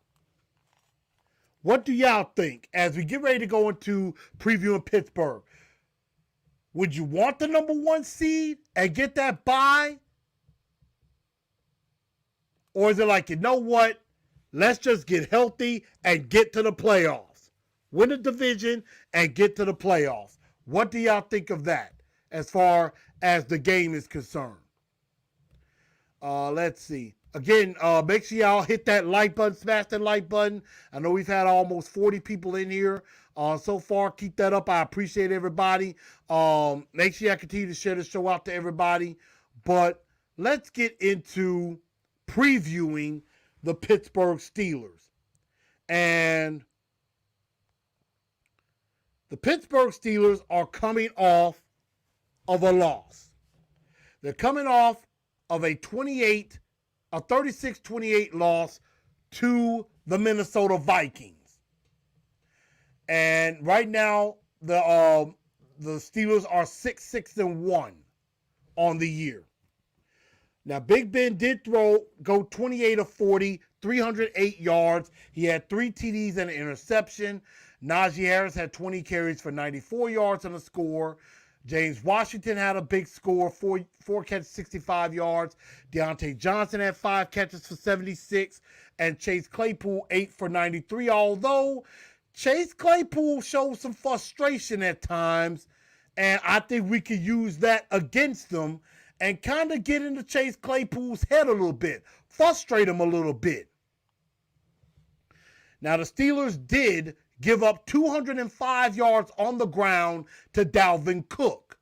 what do y'all think as we get ready to go into previewing Pittsburgh? Would you want the number one seed and get that bye? Or is it like, you know what? Let's just get healthy and get to the playoffs. Win the division and get to the playoffs. What do y'all think of that as far as the game is concerned? Let's see. Again, make sure y'all hit that like button, smash that like button. I know we've had almost 40 people in here so far. Keep that up. I appreciate everybody. Make sure y'all continue to share the show out to everybody. But let's get into previewing the Pittsburgh Steelers. And the Pittsburgh Steelers are coming off of a loss. They're coming off of a 36-28 loss to the Minnesota Vikings. And right now, the Steelers are 6-1 on the year. Now, Big Ben did go 28 of 40, 308 yards. He had 3 TDs and an interception. Najee Harris had 20 carries for 94 yards and a score. James Washington had a big score, four catches, 65 yards. Deontay Johnson had 5 catches for 76. And Chase Claypool, 8 for 93. Although Chase Claypool showed some frustration at times, and I think we could use that against them and kind of get into Chase Claypool's head a little bit, frustrate him a little bit. Now, the Steelers did give up 205 yards on the ground to Dalvin Cook.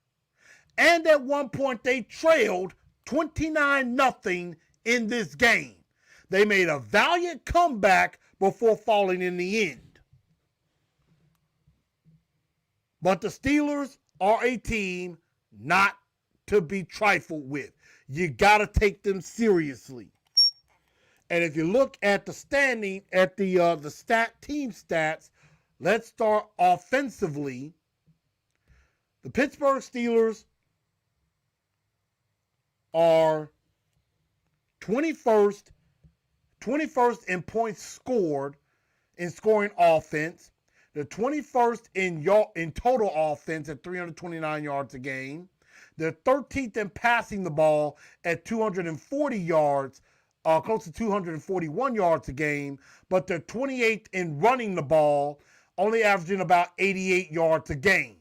And at one point, they trailed 29-0 in this game. They made a valiant comeback before falling in the end. But the Steelers are a team not to be trifled with. You got to take them seriously. And if you look at the standing, at the team stats, let's start offensively. The Pittsburgh Steelers are 21st in points scored in scoring offense. They're 21st in total offense at 329 yards a game. They're 13th in passing the ball at 240 yards, close to 241 yards a game, but they're 28th in running the ball, only averaging about 88 yards a game,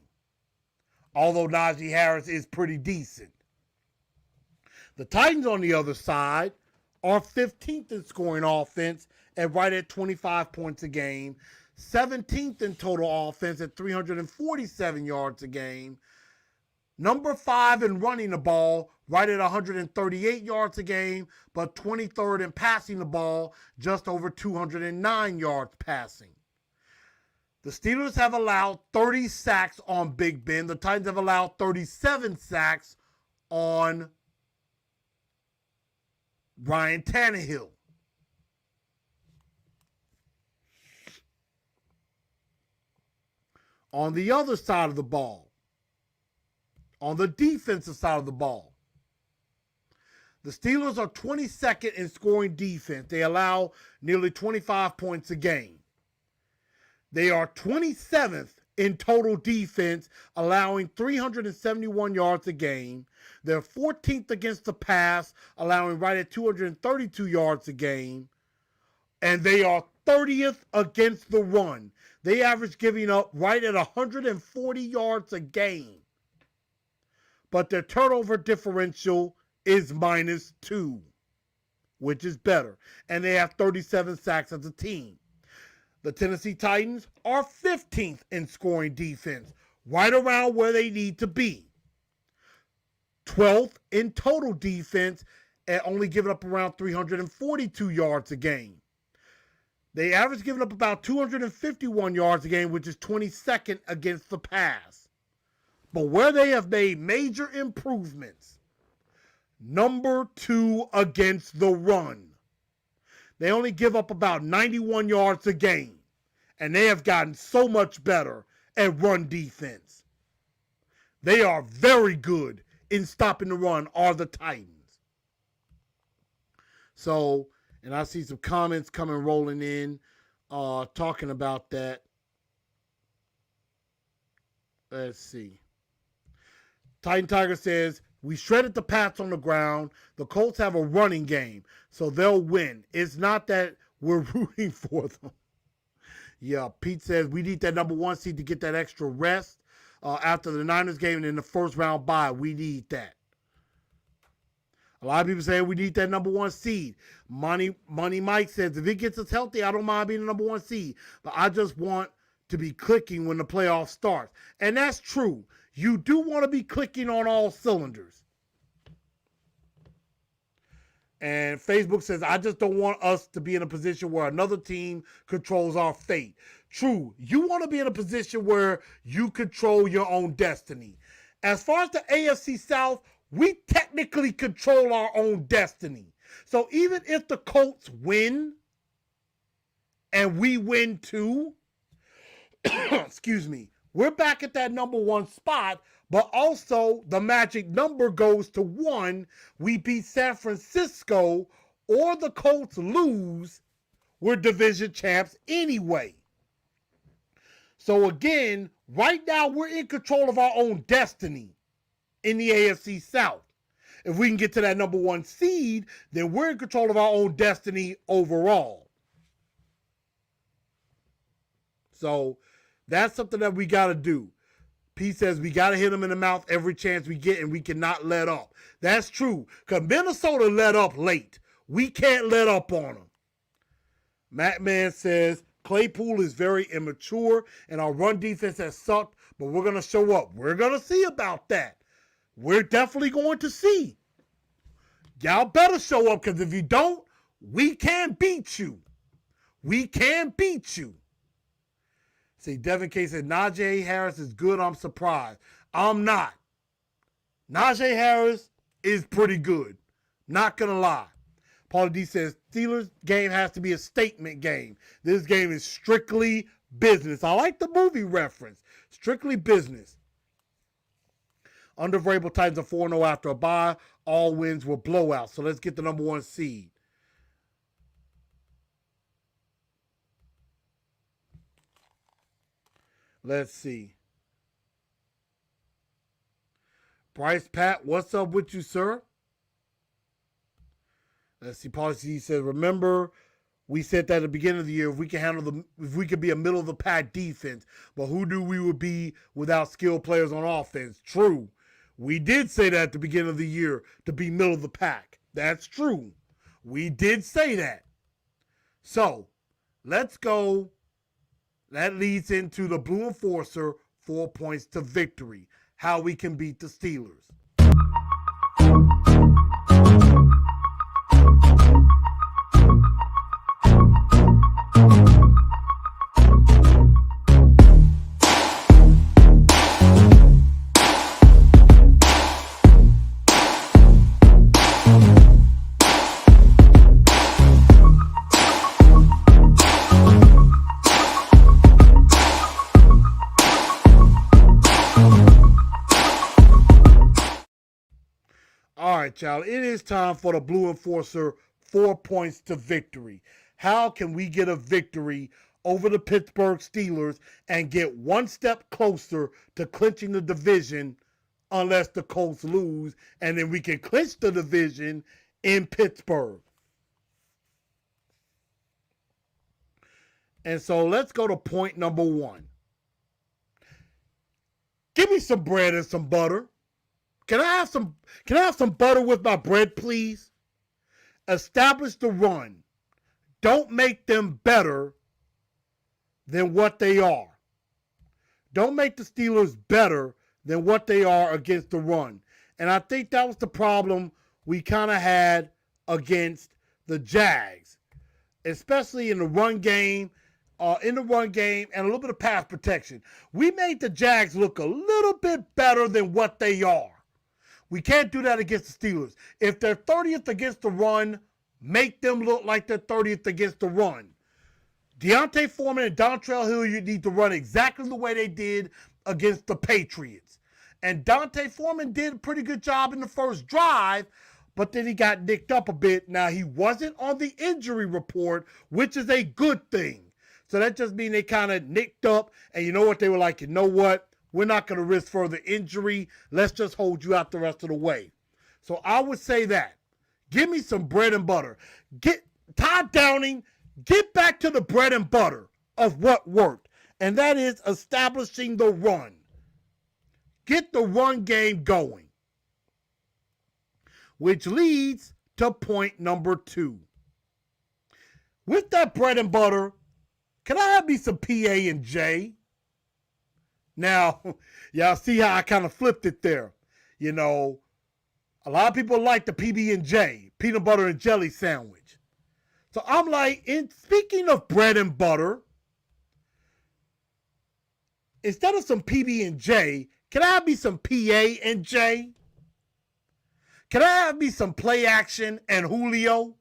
although Najee Harris is pretty decent. The Titans, on the other side, are 15th in scoring offense at right at 25 points a game, 17th in total offense at 347 yards a game, number 5 in running the ball, right at 138 yards a game, but 23rd in passing the ball, just over 209 yards passing. The Steelers have allowed 30 sacks on Big Ben. The Titans have allowed 37 sacks on Ryan Tannehill. On the other side of the ball, on the defensive side of the ball, the Steelers are 22nd in scoring defense. They allow nearly 25 points a game. They are 27th in total defense, allowing 371 yards a game. They're 14th against the pass, allowing right at 232 yards a game. And they are 30th against the run. They average giving up right at 140 yards a game. But their turnover differential is -2, which is better. And they have 37 sacks as a team. The Tennessee Titans are 15th in scoring defense, right around where they need to be. 12th in total defense at only giving up around 342 yards a game. They average giving up about 251 yards a game, which is 22nd against the pass. But where they have made major improvements, number 2 against the run. They only give up about 91 yards a game, and they have gotten so much better at run defense. They are very good in stopping the run, are the Titans. So, and I see some comments coming rolling in, talking about that. Let's see. Titan Tiger says, we shredded the Pats on the ground. The Colts have a running game, so they'll win. It's not that we're rooting for them. Yeah, Pete says we need that number 1 seed to get that extra rest after the Niners game and in the first round bye. We need that. A lot of people say we need that number 1 seed. Money Mike says if it gets us healthy, I don't mind being the number 1 seed, but I just want to be clicking when the playoffs starts. And that's true. You do want to be clicking on all cylinders. And Facebook says, I just don't want us to be in a position where another team controls our fate. True. You want to be in a position where you control your own destiny. As far as the AFC South, we technically control our own destiny. So even if the Colts win and we win too, excuse me, we're back at that number 1 spot, but also the magic number goes to 1. We beat San Francisco or the Colts lose, we're division champs anyway. So again, right now we're in control of our own destiny in the AFC South. If we can get to that number 1 seed, then we're in control of our own destiny overall. So that's something that we got to do. Pete says we got to hit them in the mouth every chance we get, and we cannot let up. That's true, because Minnesota let up late. We can't let up on them. Matt Man says Claypool is very immature, and our run defense has sucked, but we're going to show up. We're going to see about that. We're definitely going to see. Y'all better show up, because if you don't, we can beat you. We can beat you. See, Devin K said, Najee Harris is good. I'm surprised. I'm not. Najee Harris is pretty good. Not going to lie. Paulie D says, Steelers game has to be a statement game. This game is strictly business. I like the movie reference. Strictly business. Under Vrabel, Titans are 4-0 after a bye. All wins were blowouts. So let's get the number 1 seed. Let's see. Bryce Pat, what's up with you, sir? Let's see. Policy says, remember, we said that at the beginning of the year, if we could be a middle of the pack defense, but who knew we would be without skilled players on offense? True. We did say that at the beginning of the year to be middle of the pack. That's true. We did say that. So, let's go. That leads into the Blue Enforcer 4 points to victory. How we can beat the Steelers. right, y'all. It is time for the Blue Enforcer 4 points to victory. How can we get a victory over the Pittsburgh Steelers and get one step closer to clinching the division unless the Colts lose, and then we can clinch the division in Pittsburgh? And so let's go to point number 1. Give me some bread and some butter. Can I have some butter with my bread, please? Establish the run. Don't make them better than what they are. Don't make the Steelers better than what they are against the run. And I think that was the problem we kind of had against the Jags, especially in the run game. And a little bit of pass protection. We made the Jags look a little bit better than what they are. We can't do that against the Steelers. If they're 30th against the run, make them look like they're 30th against the run. Deontay Foreman and Dontrell Hill, you need to run exactly the way they did against the Patriots. And Deontay Foreman did a pretty good job in the first drive, but then he got nicked up a bit. Now, he wasn't on the injury report, which is a good thing. So that just means they kind of nicked up, and you know what? They were like, you know what? We're not going to risk further injury. Let's just hold you out the rest of the way. So I would say that. Give me some bread and butter. Todd Downing, get back to the bread and butter of what worked, and that is establishing the run. Get the run game going. Which leads to point number 2. With that bread and butter, can I have me some PA&J? Now, y'all see how I kind of flipped it there. You know, a lot of people like the PB&J, peanut butter and jelly sandwich. So I'm like, speaking of bread and butter, instead of some PB&J, can I have me some PA&J? Can I have me some play action and Julio?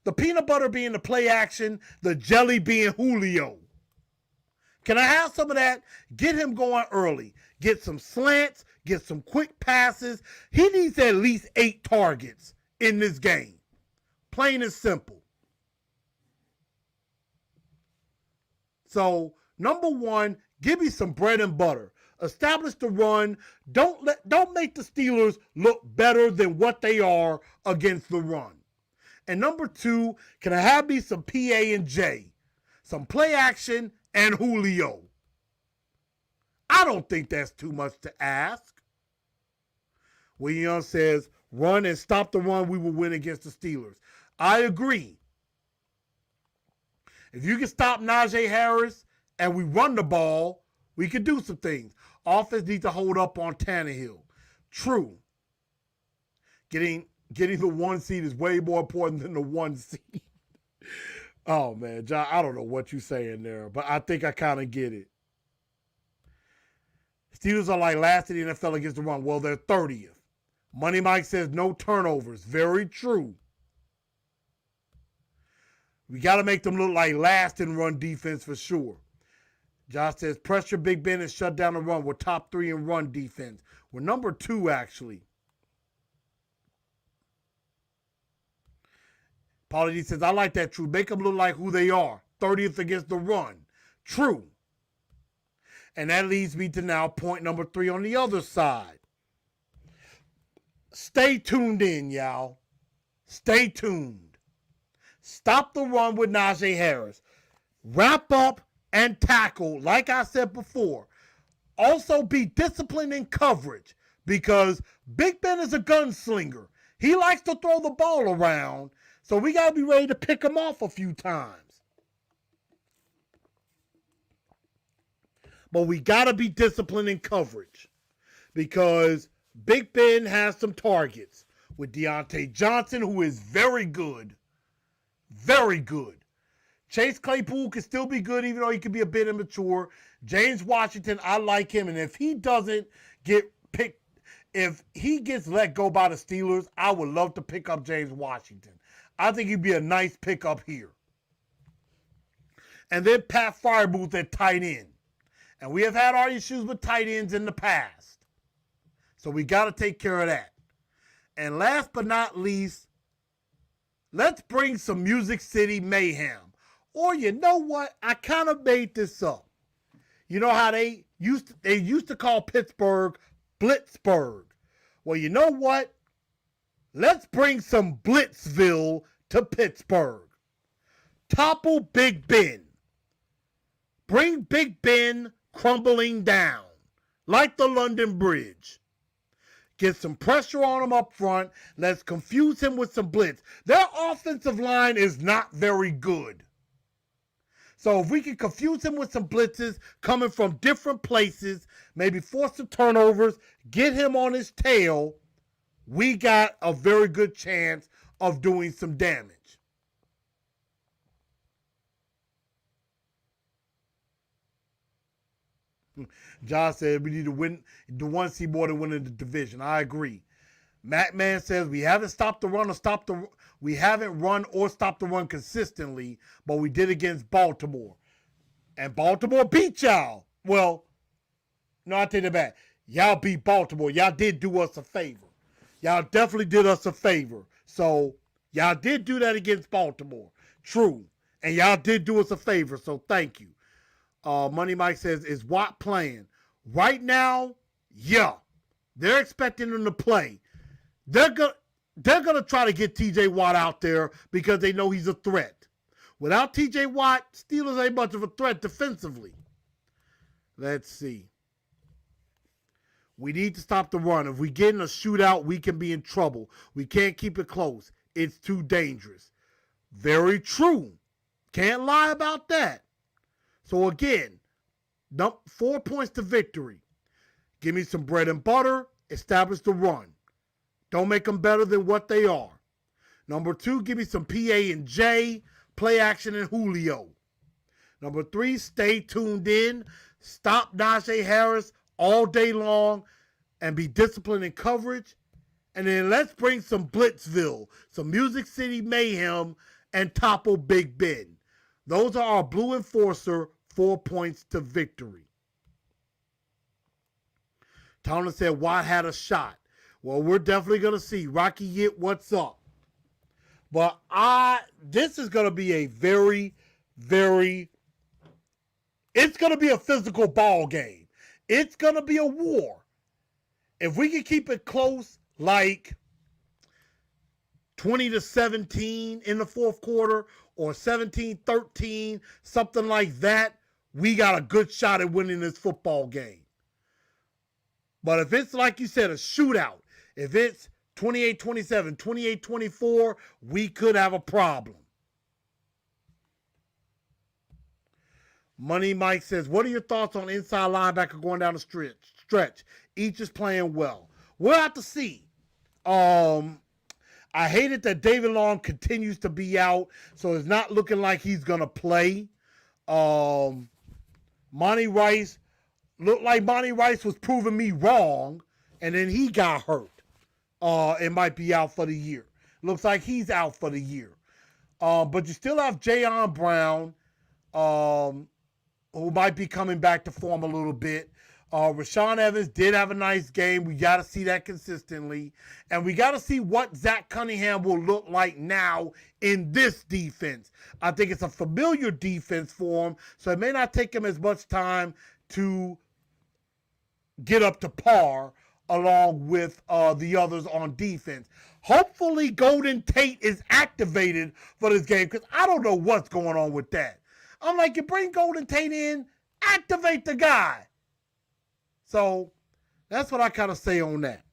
The peanut butter being the play action, the jelly being Julio. Can I have some of that? Get him going early. Get some slants, get some quick passes. He needs at least 8 targets in this game. Plain and simple. So, number 1, give me some bread and butter. Establish the run. Don't make the Steelers look better than what they are against the run. And number 2, can I have me some PA&J, some play action, and Julio? I don't think that's too much to ask. William Young says, run and stop the run, we will win against the Steelers. I agree. If you can stop Najee Harris and we run the ball, we can do some things. Offense needs to hold up on Tannehill. True. Getting the 1 seed is way more important than the 1 seed. Oh, man, John, I don't know what you're saying there, but I think I kind of get it. Steelers are like last in the NFL against the run. Well, they're 30th. Money Mike says no turnovers. Very true. We got to make them look like last in run defense for sure. Josh says pressure Big Ben and shut down the run. We're top 3 in run defense. We're number 2, actually. Paulie D says, I like that, true. Make them look like who they are. 30th against the run. True. And that leads me to now point number 3 on the other side. Stay tuned in, y'all. Stay tuned. Stop the run with Najee Harris. Wrap up and tackle, like I said before. Also be disciplined in coverage because Big Ben is a gunslinger. He likes to throw the ball around. So we got to be ready to pick him off a few times. But we got to be disciplined in coverage because Big Ben has some targets with Deontay Johnson, who is very good. Very good. Chase Claypool can still be good even though he can be a bit immature. James Washington, I like him. And if he doesn't get picked, if he gets let go by the Steelers, I would love to pick up James Washington. I think he'd be a nice pickup here. And then Pat Freiermuth at tight end. And we have had our issues with tight ends in the past. So we got to take care of that. And last but not least, let's bring some Music City Mayhem. Or you know what? I kind of made this up. You know how they used to call Pittsburgh Blitzburg. Well, you know what? Let's bring some Blitzville to Pittsburgh. Topple Big Ben. Bring Big Ben crumbling down like the London Bridge. Get some pressure on him up front. Let's confuse him with some blitz. Their offensive line is not very good. So if we can confuse him with some blitzes coming from different places, maybe force some turnovers, get him on his tail, we got a very good chance of doing some damage. Josh said we need to win the 1 seed more than winning the division. I agree. Matt Man says we haven't stopped the run or we haven't run or stopped the run consistently, but we did against Baltimore. And Baltimore beat y'all. Well, no, I take that back. Y'all beat Baltimore. Y'all did do us a favor. Y'all definitely did us a favor. So y'all did do that against Baltimore. True. And y'all did do us a favor. So thank you. Money Mike says, is Watt playing? Right now, yeah. They're expecting him to play. They're gonna try to get TJ Watt out there because they know he's a threat. Without TJ Watt, Steelers ain't much of a threat defensively. Let's see. We need to stop the run. If we get in a shootout, we can be in trouble. We can't keep it close. It's too dangerous. Very true. Can't lie about that. So again, 4 points to victory. Give me some bread and butter. Establish the run. Don't make them better than what they are. Number 2, give me some PA and J, play action and Julio. Number 3, stay tuned in. Stop Najee Harris all day long and be disciplined in coverage. And then let's bring some Blitzville, some Music City Mayhem, and topple Big Ben. Those are our Blue Enforcer 4 points to victory. Towner said Watt had a shot. Well, we're definitely going to see. Rocky Yit, what's up? But this is going to be a very, very, it's going to be a physical ball game. It's going to be a war. If we can keep it close, like 20-17 in the fourth quarter or 17-13, something like that, we got a good shot at winning this football game. But if it's, like you said, a shootout, if it's 28-27, 28-24, we could have a problem. Money Mike says, what are your thoughts on inside linebacker going down the stretch? Each is playing well. We'll have to see. I hate it that David Long continues to be out, so it's not looking like he's going to play. Monty Rice, looked like Monty Rice was proving me wrong, and then he got hurt. It might be out for the year. Looks like he's out for the year. But you still have Jayon Brown, who might be coming back to form a little bit. Rashaan Evans did have a nice game. We got to see that consistently. And we got to see what Zach Cunningham will look like now in this defense. I think it's a familiar defense for him, so it may not take him as much time to get up to par along with the others on defense. Hopefully Golden Tate is activated for this game because I don't know what's going on with that. I'm like, you bring Golden Tate in, activate the guy. So that's what I kind of say on that.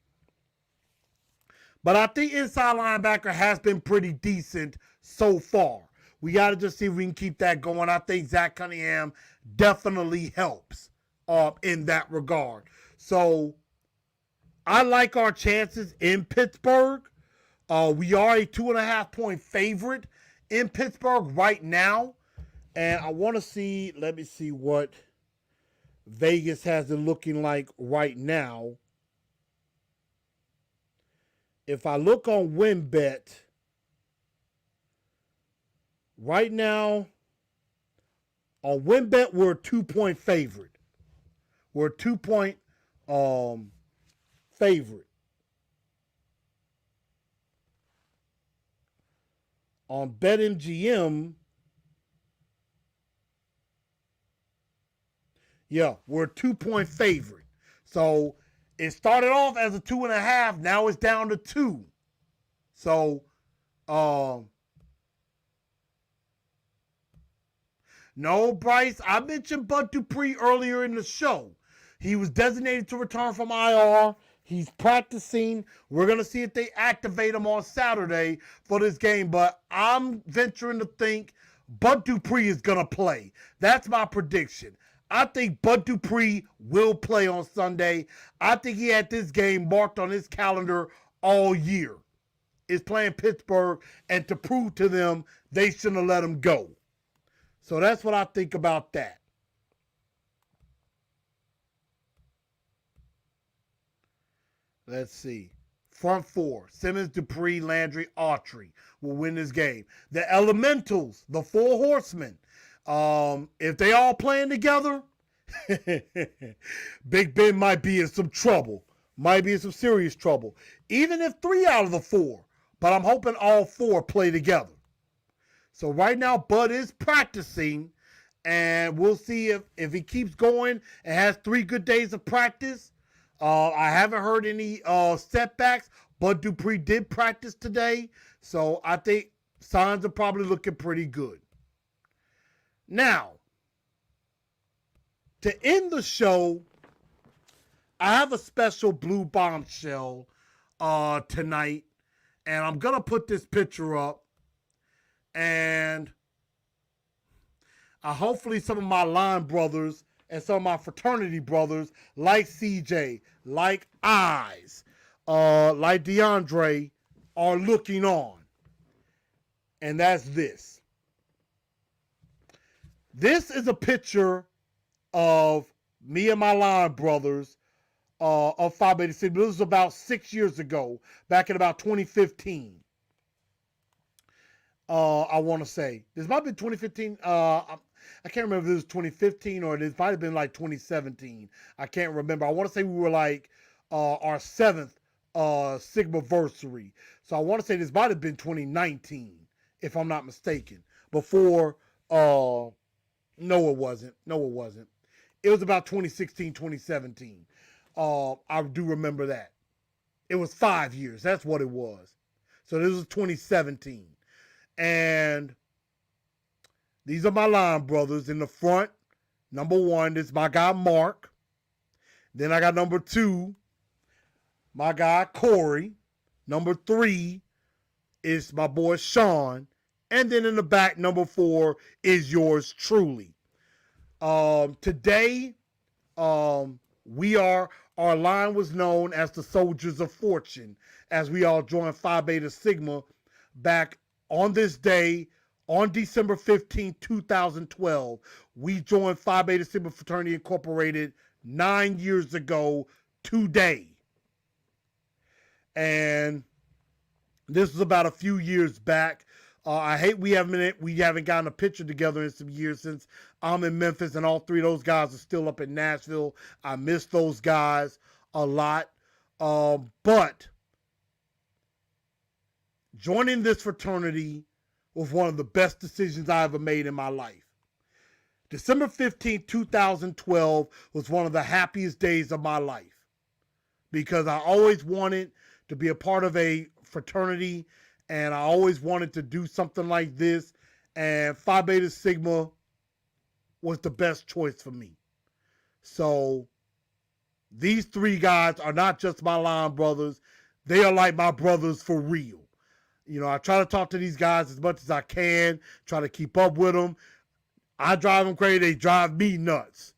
But I think inside linebacker has been pretty decent so far. We got to just see if we can keep that going. I think Zach Cunningham definitely helps in that regard. So I like our chances in Pittsburgh. We are a 2.5-point favorite in Pittsburgh right now. And I want to see, let me see what Vegas has it looking like right now. If I look on WinBet, right now, on WinBet, we're a 2-point favorite. We're a 2-point favorite. On BetMGM, yeah, we're a 2-point favorite. So it started off as a 2.5. Now it's down to 2. So, no, Bryce, I mentioned Bud Dupree earlier in the show. He was designated to return from IR. He's practicing. We're going to see if they activate him on Saturday for this game. But I'm venturing to think Bud Dupree is going to play. That's my prediction. I think Bud Dupree will play on Sunday. I think he had this game marked on his calendar all year. Is playing Pittsburgh, and to prove to them they shouldn't have let him go. So that's what I think about that. Let's see. Front four, Simmons, Dupree, Landry, Autry will win this game. The Elementals, the Four Horsemen, if they all playing together, Big Ben might be in some trouble. Might be in some serious trouble. Even if 3 out of the 4. But I'm hoping all 4 play together. So right now, Bud is practicing. And we'll see if he keeps going and has 3 good days of practice. I haven't heard any setbacks. Bud Dupree did practice today. So I think signs are probably looking pretty good. Now, to end the show, I have a special blue bombshell tonight. And I'm going to put this picture up. And hopefully some of my line brothers and some of my fraternity brothers, like CJ, like Eyes, like DeAndre, are looking on. And that's this. This is a picture of me and my line brothers of Phi Beta Sigma. This was about 6 years ago, back in about 2015. I want to say. This might be 2015. I can't remember if it was 2015 or it might have been like 2017. I can't remember. I want to say we were like our 7th Sigma-versary. So I want to say this might have been 2019, if I'm not mistaken. Before, no, it wasn't. No, it wasn't. It was about 2016, 2017. I do remember that. It was 5 years. That's what it was. So this was 2017. And these are my line brothers in the front. Number 1 is my guy Mark. Then I got number 2, my guy Corey. Number 3 is my boy Sean. And then in the back, number 4 is yours truly. Today, our line was known as the Soldiers of Fortune, as we all joined Phi Beta Sigma back on this day, on December 15, 2012. We joined Phi Beta Sigma Fraternity Incorporated 9 years ago today. And this was about a few years back. I hate we haven't gotten a picture together in some years since I'm in Memphis and all 3 of those guys are still up in Nashville. I miss those guys a lot. But joining this fraternity was one of the best decisions I ever made in my life. December 15, 2012 was one of the happiest days of my life because I always wanted to be a part of a fraternity and I always wanted to do something like this, and Phi Beta Sigma was the best choice for me. So these 3 guys are not just my line brothers. They are like my brothers for real. You know, I try to talk to these guys as much as I can, try to keep up with them. I drive them crazy. They drive me nuts.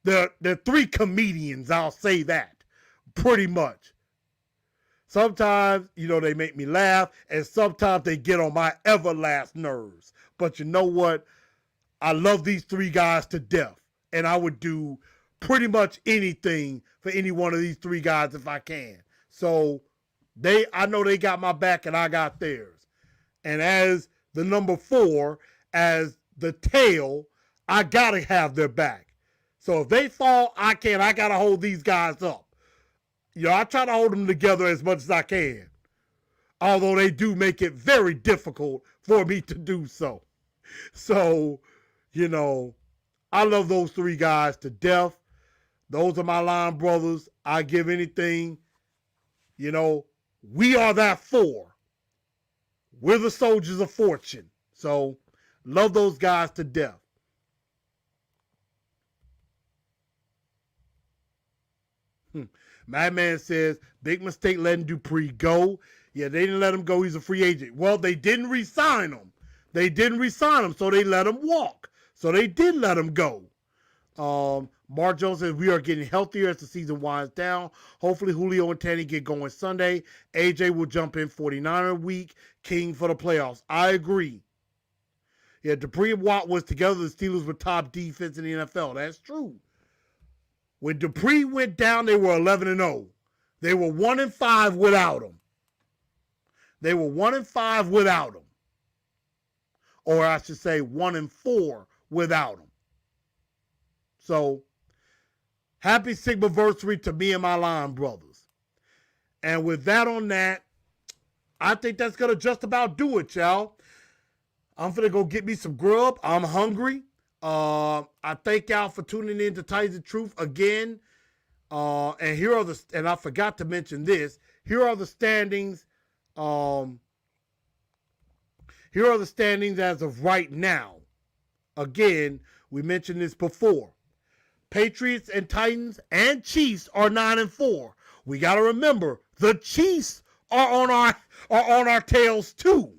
They're 3 comedians, I'll say that, pretty much. Sometimes, you know, they make me laugh, and sometimes they get on my everlast nerves. But you know what? I love these 3 guys to death, and I would do pretty much anything for any one of these 3 guys if I can. So I know they got my back, and I got theirs. And as the number 4, as the tail, I gotta have their back. So if they fall, I gotta hold these guys up. You know, I try to hold them together as much as I can. although they do make it very difficult for me to do so. So, you know, I love those three guys to death. Those are my line brothers. I give anything. You know, we are that four. We're the soldiers of fortune. So, love those guys to death. Madman says, big mistake letting Dupree go. Yeah, they didn't let him go. He's a free agent. Well, they didn't re-sign him. They didn't re-sign him, so they let him walk. So they did let him go. Mark Jones says, we are getting healthier as the season winds down. Hopefully Julio and Tanny get going Sunday. AJ will jump in 49er week. King for the playoffs. I agree. Yeah, Dupree and Watt was together. The Steelers were top defense in the NFL. That's true. When Dupree went down, they were 11-0. They were 1-5 without him. They were 1-5 without him. Or I should say 1-4 without him. So, happy Sigma-versary to me and my line brothers. And with that on that, I think that's going to just about do it, y'all. I'm going to go get me some grub. I'm hungry. I thank y'all for tuning in to Titans of Truth again. And here are and I forgot to mention this. Here are the standings. Here are the standings as of right now. Again, we mentioned this before. Patriots and Titans and Chiefs are 9-4. We got to remember the Chiefs are on our tails too.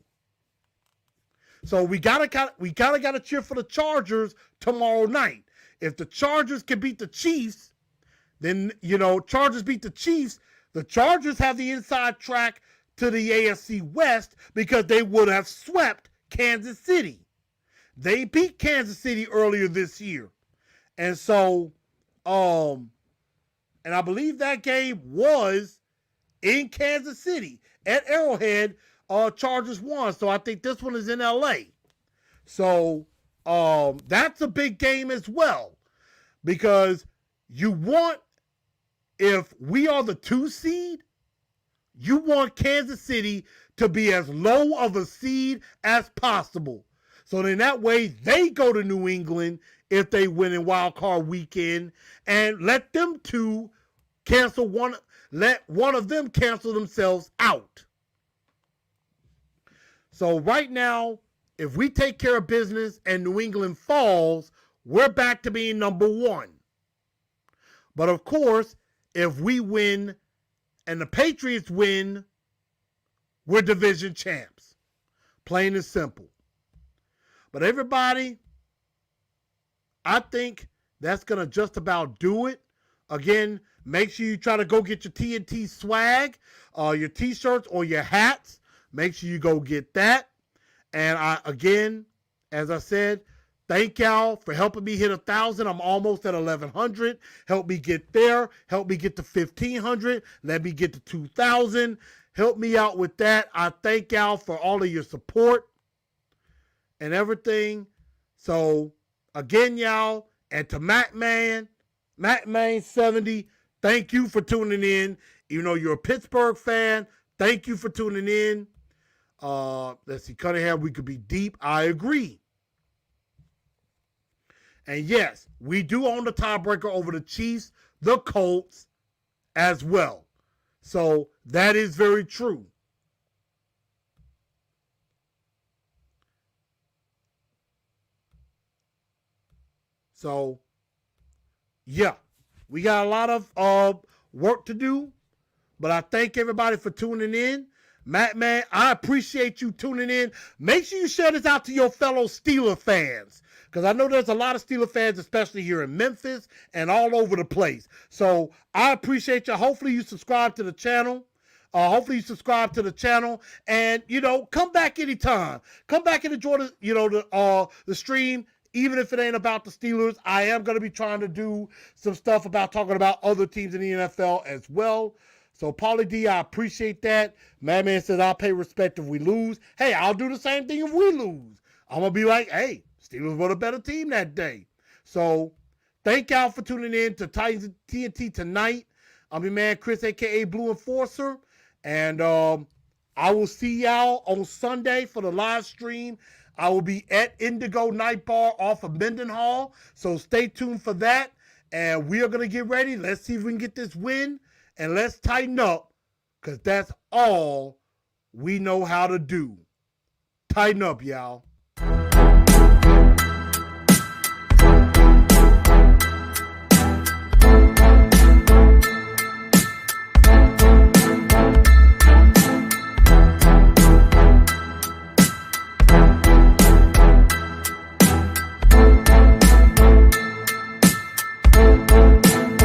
So we gotta cheer for the Chargers tomorrow night. If the Chargers can beat the Chiefs, then Chargers beat the Chiefs. The Chargers have the inside track to the AFC West because they would have swept Kansas City. They beat Kansas City earlier this year. And so, and I believe that game was in Kansas City at Arrowhead. Chargers won. So I think this one is in LA. So, that's a big game as well. Because if we are the 2 seed, you want Kansas City to be as low of a seed as possible. So then that way they go to New England if they win in wild card weekend, and let them two cancel let one of them cancel themselves out. So right now, if we take care of business and New England falls, we're back to being number 1. But of course, if we win and the Patriots win, we're division champs. Plain and simple. But everybody, I think that's going to just about do it. Again, make sure you try to go get your TNT swag, your t-shirts or your hats. Make sure you go get that. And again, as I said, thank y'all for helping me hit 1,000. I'm almost at 1,100. Help me get there. Help me get to 1,500. Let me get to 2,000. Help me out with that. I thank y'all for all of your support and everything. So again, y'all, and to MacMan70, thank you for tuning in. Even though you're a Pittsburgh fan, thank you for tuning in. Let's see, Cunningham, we could be deep. I agree. And yes, we do own the tiebreaker over the Chiefs, the Colts, as well. So that is very true. So, yeah, we got a lot of work to do, but I thank everybody for tuning in. Man, I appreciate you tuning in. Make sure you share this out to your fellow Steeler fans, because I know there's a lot of Steeler fans, especially here in Memphis and all over the place. So I appreciate you. Hopefully you subscribe to the channel. And, come back anytime. Come back and enjoy the stream. Even if it ain't about the Steelers, I am going to be trying to do some stuff talking about other teams in the NFL as well. So, Paulie D, I appreciate that. Madman says, I'll pay respect if we lose. Hey, I'll do the same thing if we lose. I'm going to be like, hey, Steelers were the better team that day. So, thank y'all for tuning in to Titans TNT tonight. I'm your man, Chris, a.k.a. Blue Enforcer. And I will see y'all on Sunday for the live stream. I will be at Indigo Night Bar off of Mendenhall. So stay tuned for that. And we are going to get ready. Let's see if we can get this win. And let's tighten up, because that's all we know how to do. Tighten up, y'all.